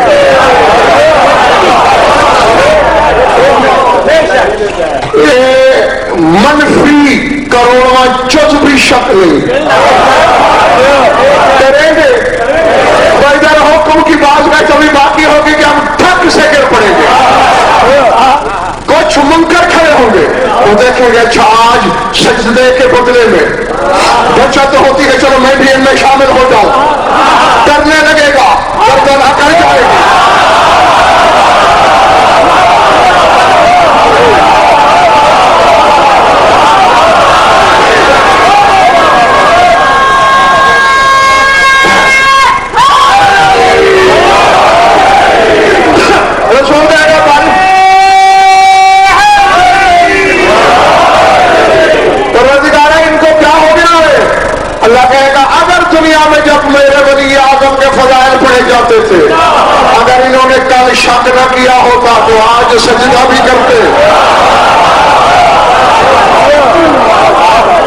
یہ منفی کروڑواں جز بھی شک نہیں کریں گے. ادھر حکم کی بات میں کبھی باقی ہوگی کہ ہم تھک سے گر پڑیں گے. کچھ منکر کھڑے ہوں گے وہ دیکھیں گے اچھا آج سجدے کے بدلے میں بچت ہوتی ہے، چلو میں بھی ان میں شامل ہو جاؤں. کرنے لگے گا گردن اکڑ جائے گی. رسول کہے گا پروردگار ان کو کیا ہو گیا ہے؟ اللہ کہے گا اگر دنیا میں جب میرے ولی اعظم کے فضائل پڑھے جاتے تھے اگر انہوں نے کل شک نہ کیا ہوتا تو آج سجدہ بھی کرتے.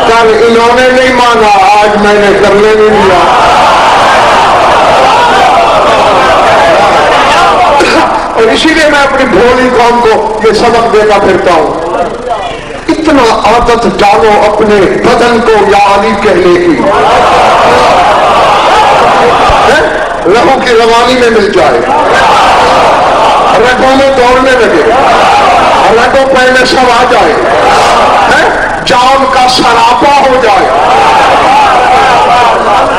کل انہوں نے نہیں مانا آج میں نے کرنے نہیں دیا. اور اسی لیے میں اپنی بھولی قوم کو یہ سبق دیتا پھرتا ہوں. اتنا عادت ڈالو اپنے بدن کو یا علی کہنے کی، لہو کی روانی میں مل جائے، رگوں میں دوڑنے لگے، رگوں پہ میں سب آ جائے، جان کا سراپا ہو جائے.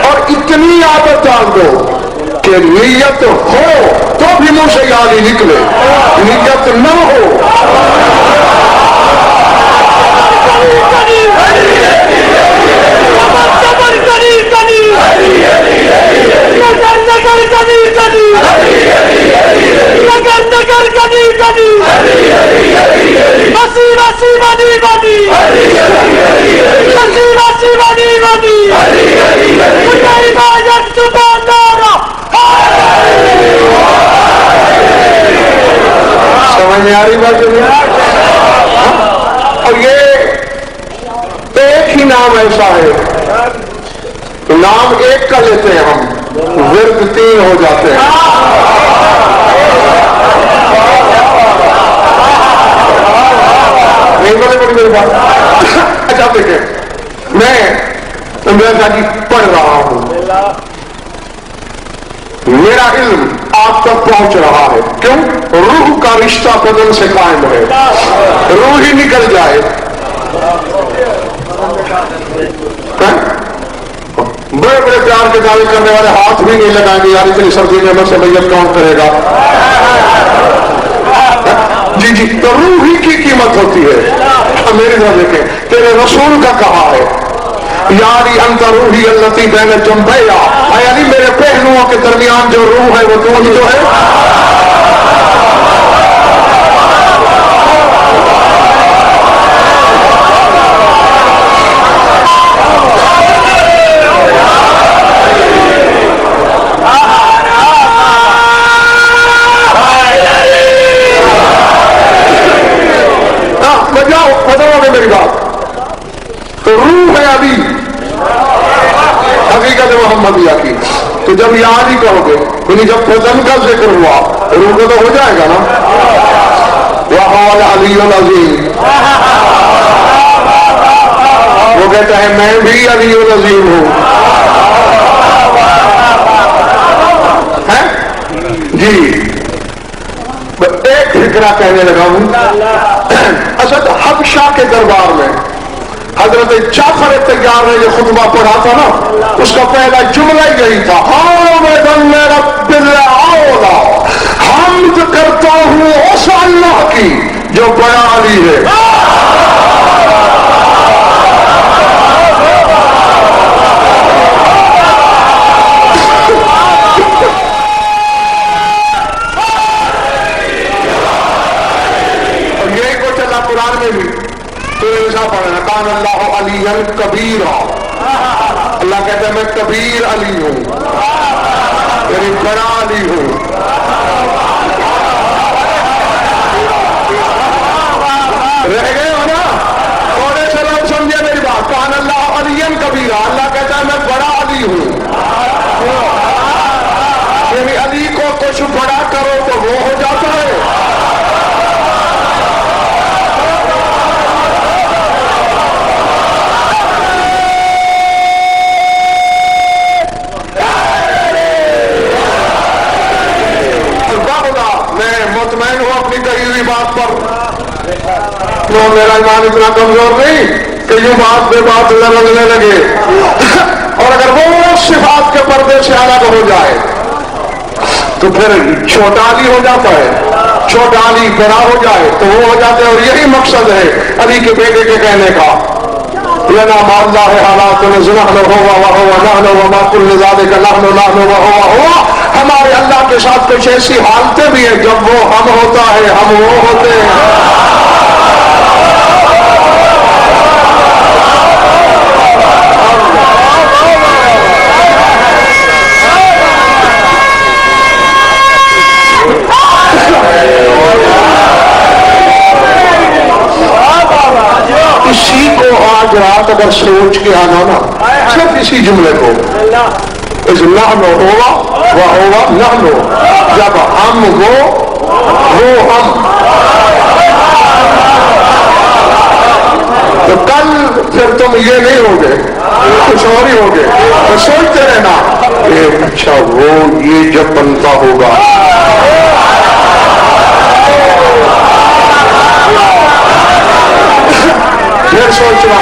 اور اتنی عادت ڈال دو کہ نیت ہو تو بھی منہ سے گالی نکلے، نیت نہ ہو سمجھ میں آ رہی بات؟ اور یہ ایک ہی نام ایسا ہے، نام ایک کا لیتے ہیں ہم، ورد تین ہو جاتے ہیں۔ نہیں بولے بڑی میری بات؟ اچھا دیکھیں، میں عمران جی پڑھ رہا ہوں، میرا علم آپ تک پہنچ رہا ہے، کیوں؟ روح کا رشتہ بدن سے قائم ہے، روح ہی نکل جائے بڑے بڑے پیار کے دعوے کرنے والے ہاتھ بھی نہیں لگائیں گے، یار اتنی سردی میں مجھ سے میت کون کرے گا؟ جی جی، تو روح ہی کی قیمت ہوتی ہے۔ میری طرف دیکھیں، تیرے رسول کا کہا ہے یاری انت روحی التی بین جنبیا، یعنی میرے پہلوؤں کے درمیان جو روح ہے وہ تو ہی تو ہے۔ میری بات تو روح ہے علی، حقیقت محمدیہ کی، تو جب یہ علی کہو گے، یعنی جب بدن کا ذکر ہوا روح کا تو ہو جائے گا نا۔ وَهُوَ الْعَلِيُّ الْعَظِيمُ، وہ کہتا ہے میں بھی علی العظیم ہوں، جی۔ ایک فکرہ کہنے لگا ہوں، اسد حبشہ کے دربار میں حضرت جعفر طیار نے یہ خطبہ پڑھا تھا نا، اس کا پہلا جملہ یہی تھا، حامدن رب العلا، حمد کرتا ہوں اس اللہ کی جو بڑا علی ہے۔ قرآن میں بھی تو ایسا پڑھنا، کان اللہ علی کبیرا، اللہ کہتا ہے میں کبیر علی ہوں، یعنی بڑا علی ہوں۔ رہ گئے ہو نا؟ تھوڑے سے لوگ سمجھے میری بات، کان اللہ علی کبیرا، اللہ کہتا ہے میں بڑا علی ہوں، یعنی علی کو کچھ بڑا کرو تو وہ ہو جاتا ہے۔ مطمئن ہوں اپنی کہی ہوئی بات پر، تو میرا ایمان اتنا کمزور نہیں کہ یوں بات بے بات لگنے لگے، اور اگر وہ صفات کے پردے سے الگ ہو جائے تو پھر چھوٹا علی ہو جاتا ہے، چھوٹا علی بڑا ہو جائے تو وہ ہو جاتے ہیں۔ اور یہی مقصد ہے علی کے بیٹے کے کہنے کا، یہ نام اللہ ہے حالات نحن ہوا وہوا نحن وما کل ذالک نحن نحن وہوا ہوا، ہمارے اللہ کے ساتھ کچھ ایسی حالتیں بھی ہیں جب وہ ہم ہوتا ہے ہم وہ ہوتے ہیں۔ اسی کو آج رات اگر سوچ کے آنا نا، صرف اسی جملے کو، اس نحن ہوا وہ ہوا نحن، جب ہم وہ ہم، تو کل پھر تم یہ نہیں ہوگے، کچھ اور ہی ہوگے، تو سوچتے رہنا اچھا وہ یہ جب بنتا ہوگا، پھر سوچنا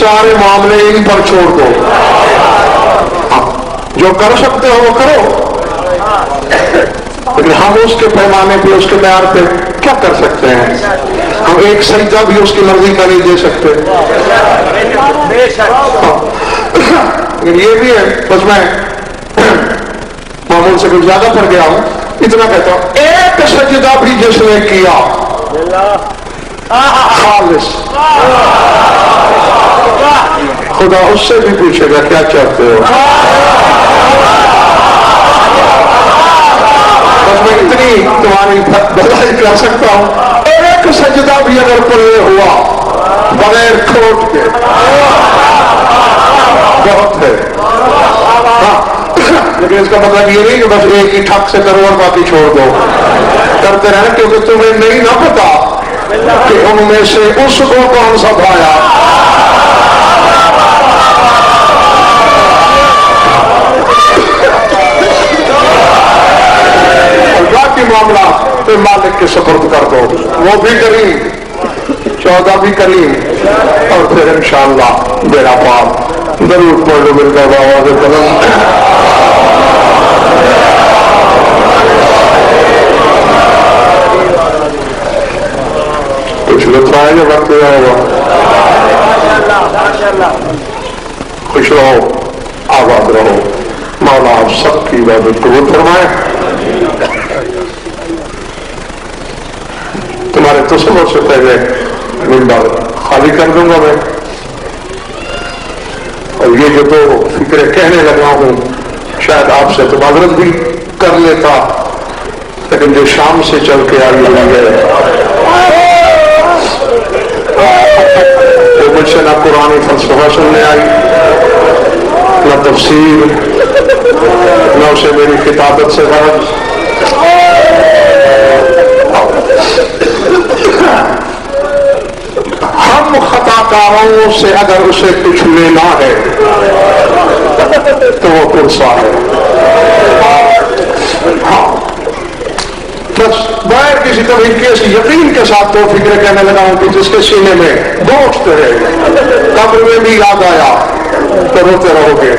سارے معاملے ان پر چھوڑ دو. جو کر سکتے ہو وہ کرو, لیکن ہم اس کے پیمانے پہ, اس کے معیار پہ کیا کر سکتے ہیں؟ ہم ایک سجدہ بھی اس کی مرضی کا نہیں دے سکتے. لیکن یہ بھی ہے, بس میں معمول سے کچھ زیادہ پڑ گیا ہوں, اتنا کہتا ہوں ایک سجدہ بھی جس نے کیا خالص, خدا اس سے بھی پوچھے گا کیا چاہتے ہو. بس میں اتنی تمہاری بھلائی کر سکتا ہوں, ایک سجدہ بھی اگر پلے ہوا بغیر کھوٹ کے بہت ہے. لیکن اس کا مطلب یہ نہیں کہ بس ایک ہی ٹھک سے کرو اور باقی چھوڑ دو. کرتے رہنا, کیونکہ تمہیں نہیں نہ پتا کہ ان میں سے اس کو کون سا بھایا. باقی معاملہ پھر مالک کے سپرد کر دو, وہ بھی کریم, 14 بھی کریم, اور پھر انشاءاللہ بیڑا پار. ضرور پڑھ لو میرے آواز قلم. کچھ لطف آئے گا, وقت آئے گا. خوش رہو, آباد رہو. مولا آپ سب کی عبادت قبول فرمائے. تمہارے تصور سے پہلے منبر خالی کر دوں گا میں, اور یہ جو دو فکریں کہنے لگا ہوں شاید آپ سے تو معذرت بھی کر لیتا, لیکن جو شام سے چل کے آئی ہوئی ہے وہ مجھ سے نہ قرآن فلسفہ سننے آئی, نہ تفسیر, نہ اسے میری خطابت سے غرض. ہم خطا کاروں سے اگر اسے کچھ لینا ہے تو وہ کرسا ہے. ہاں بس بغیر کسی طریقے سے یقین کے ساتھ تو فکر کہنے لگا ہوں کہ جس کے سینے میں گوشت ہے, قبر میں بھی یاد آیا تو روتے رہو گے.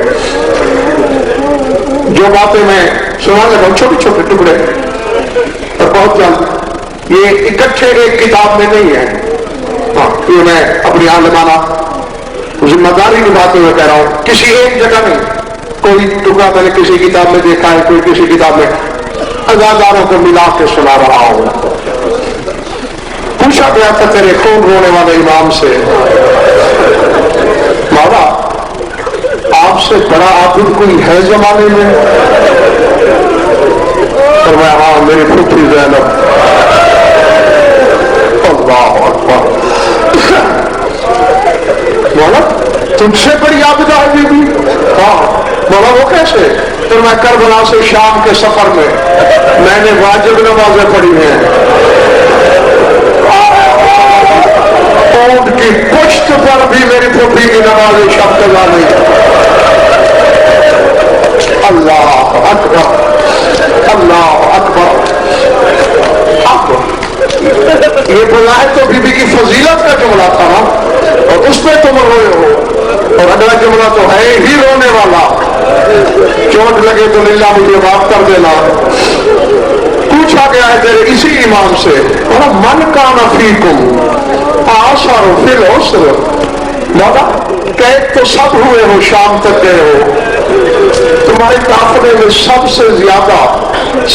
جو باتیں میں سنانے لگا ہوں چھوٹے چھوٹے ٹکڑے اور بہت جلد, یہ اکٹھے ایک کتاب میں نہیں ہے. ہاں یہ میں اپنی عالمانہ ذمہ داری نبھاتے ہوئے کہہ رہا ہوں, کسی ایک جگہ نہیں. کوئی ٹکڑا میں نے کسی کتاب میں دیکھا ہے, کوئی کسی کتاب میں, ازاداروں کو ملا کے سنا رہا ہوں. پوچھا گیا تھا تیرے خون رونے والے امام سے, مولا آپ سے بڑا عابد کوئی ہے زمانے میں؟ فرمایا ہاں میری پھوپھی زینب. اللہ اکبر. مولا تم سے بڑی عابدہ ہے بی بی؟ ہاں. مولا وہ کیسے؟ پھر میں کربلا سے شام کے سفر میں نے واجب نمازیں پڑھی ہیں, اونٹ کی پشت پر بھی میری پھوپھی کی نماز شب قضا نہیں. اللہ اکبر, اللہ اکبر. یہ بلا ہے تو بی بی کی فضیلت کا جملہ تھا نا, اور اس پہ تم روئے ہو, اور اگلا جملہ تو ہے ہی رونے والا. چوٹ لگے تو للہ مجھے معاف کر دینا. پوچھا گیا ہے تیرے اسی امام سے, من کان فیکم آثر فی العسر. مولا قید تو سب ہوئے ہو, شام تک گئے ہو, تمہارے قافلے میں سب سے زیادہ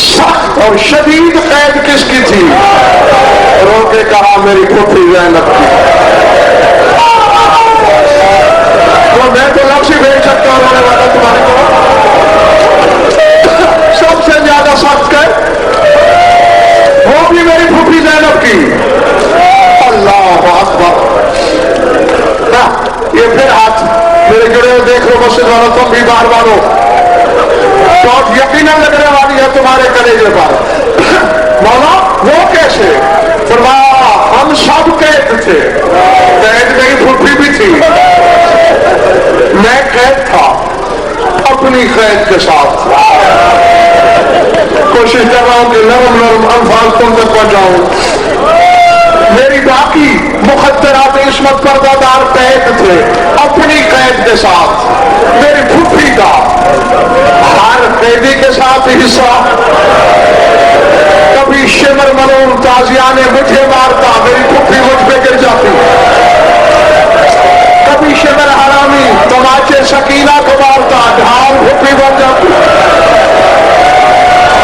سخت اور شدید قید کس کی تھی؟ رو کے کہا میری پھوپھی زینب کی. تو میں تو لفظ ہی بھیج سکتا ہوں رونے والا تمہارے کو. سب سے زیادہ سخت قید وہ بھی میری پھوپھی زینب کی. اللہ اکبر. یہ پھر ہاتھ میرے جڑے ہوئے دیکھ لو مسجد والوں, تم بھی بار بار ہو, چوٹ یقیناً لگنے والی ہے تمہارے کلیجے پر. مولا وہ کیسے؟ فرمایا ہم سب قید تھے, قید میری پھوپھی بھی تھی, میں قید تھا اپنی قید کے ساتھ. کوشش کر رہا ہوں کہ نرم نرم الفاظ تم تک پہنچاؤں. میری باقی مخدرات عصمت پردہ دار قید تھے اپنی قید کے ساتھ، میری پھوپھی کا ہر قیدی کے ساتھ حصہ، کبھی شمر ملون تازیانے مجھے مارتا میری پھوپھی مجھ پہ گر جاتی، کبھی شمر حرامی تماچے سکینہ کو مارتا ڈھال پھوپھی بن جاتی۔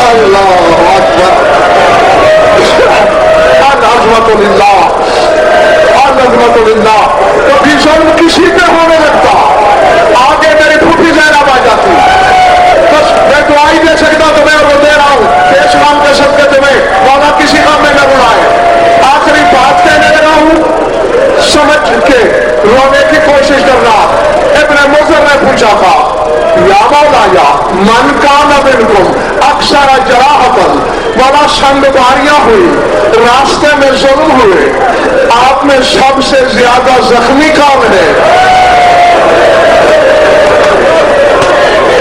اللہ اکبر، عظمت للہ، عظمت للہ۔ کبھی ظلم کسی پہ ہونے لگتا آگے میری پھوپھی زینب آ جاتی، بس میں دعائی دے سکتا تمہیں اور وہ دے رہا ہوں کہ اسلام کے صدقے تمہیں مولا کسی کام میں نہ بلائے۔ آخری بات کہنے لگا ہوں سمجھ کے رونے کی کوشش کر رہا۔ ابن مضر نے پوچھا تھا یا مولا یا من کان منکم اکثر جراحتن، مولا سنگ باریاں ہوئی، راستے میں ظلم ہوئے، آپ میں سب سے زیادہ زخمی کون ہے؟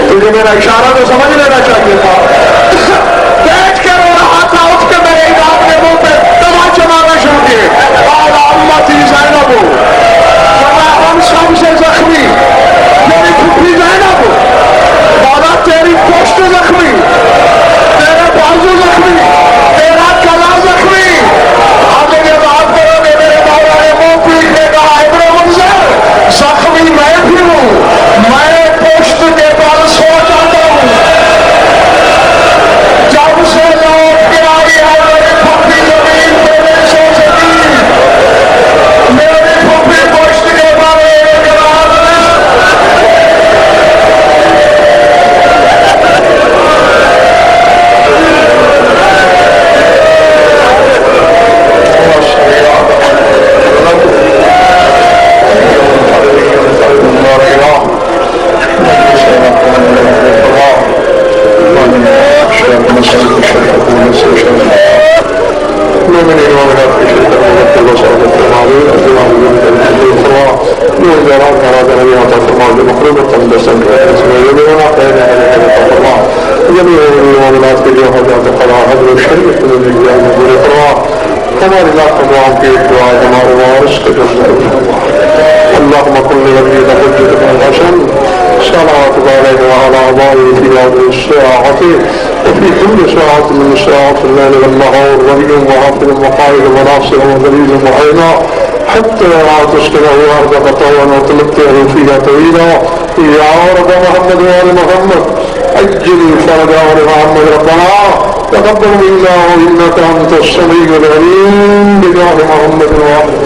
تجھے میرا اشارہ تو سمجھ لینا چاہیے تھا۔ بیٹھ کے رو رہا تھا، اٹھ کے میرے امام کے منہ پہ تماچے مارنا شروع کیے، قال امتی زینب، ہم سب سے زخمی میری پھوپھی زینب، مولا تیری پشت زخمی، تیرا بازو زخمی، تیرا گلا زخمی، آپ یہ بات کرو گے میرے مولا نے منہ پیٹ کے کہا ابن منظر زخمی میں بھی ہوں، میں پشت کے بل سو جاتا ہوں، جب سے لوٹ کے آئی ہے میری پھوپھی زمین پہ نہیں سو سکی، میری پھوپھی پشت کے بل ایک رات ہماری لاکھ دعاؤں کی ایک دعا ہمارے وارث کے اللهم كن لوليك حجة بن الحسن صلواتك عليه وعلى آبائه في هذه الساعة وفي كل ساعة من ساعات الليل والنهار ولي وحافظ وقائد وناصر ودليل معينا حتى تسكنه أرضك طوعا وتمتعه فيها طويلا يا رب محمد وآل محمد أجل فرج آل محمد ربنا تقبل منا وإنك أنت السميع العليم بجاه محمد وآله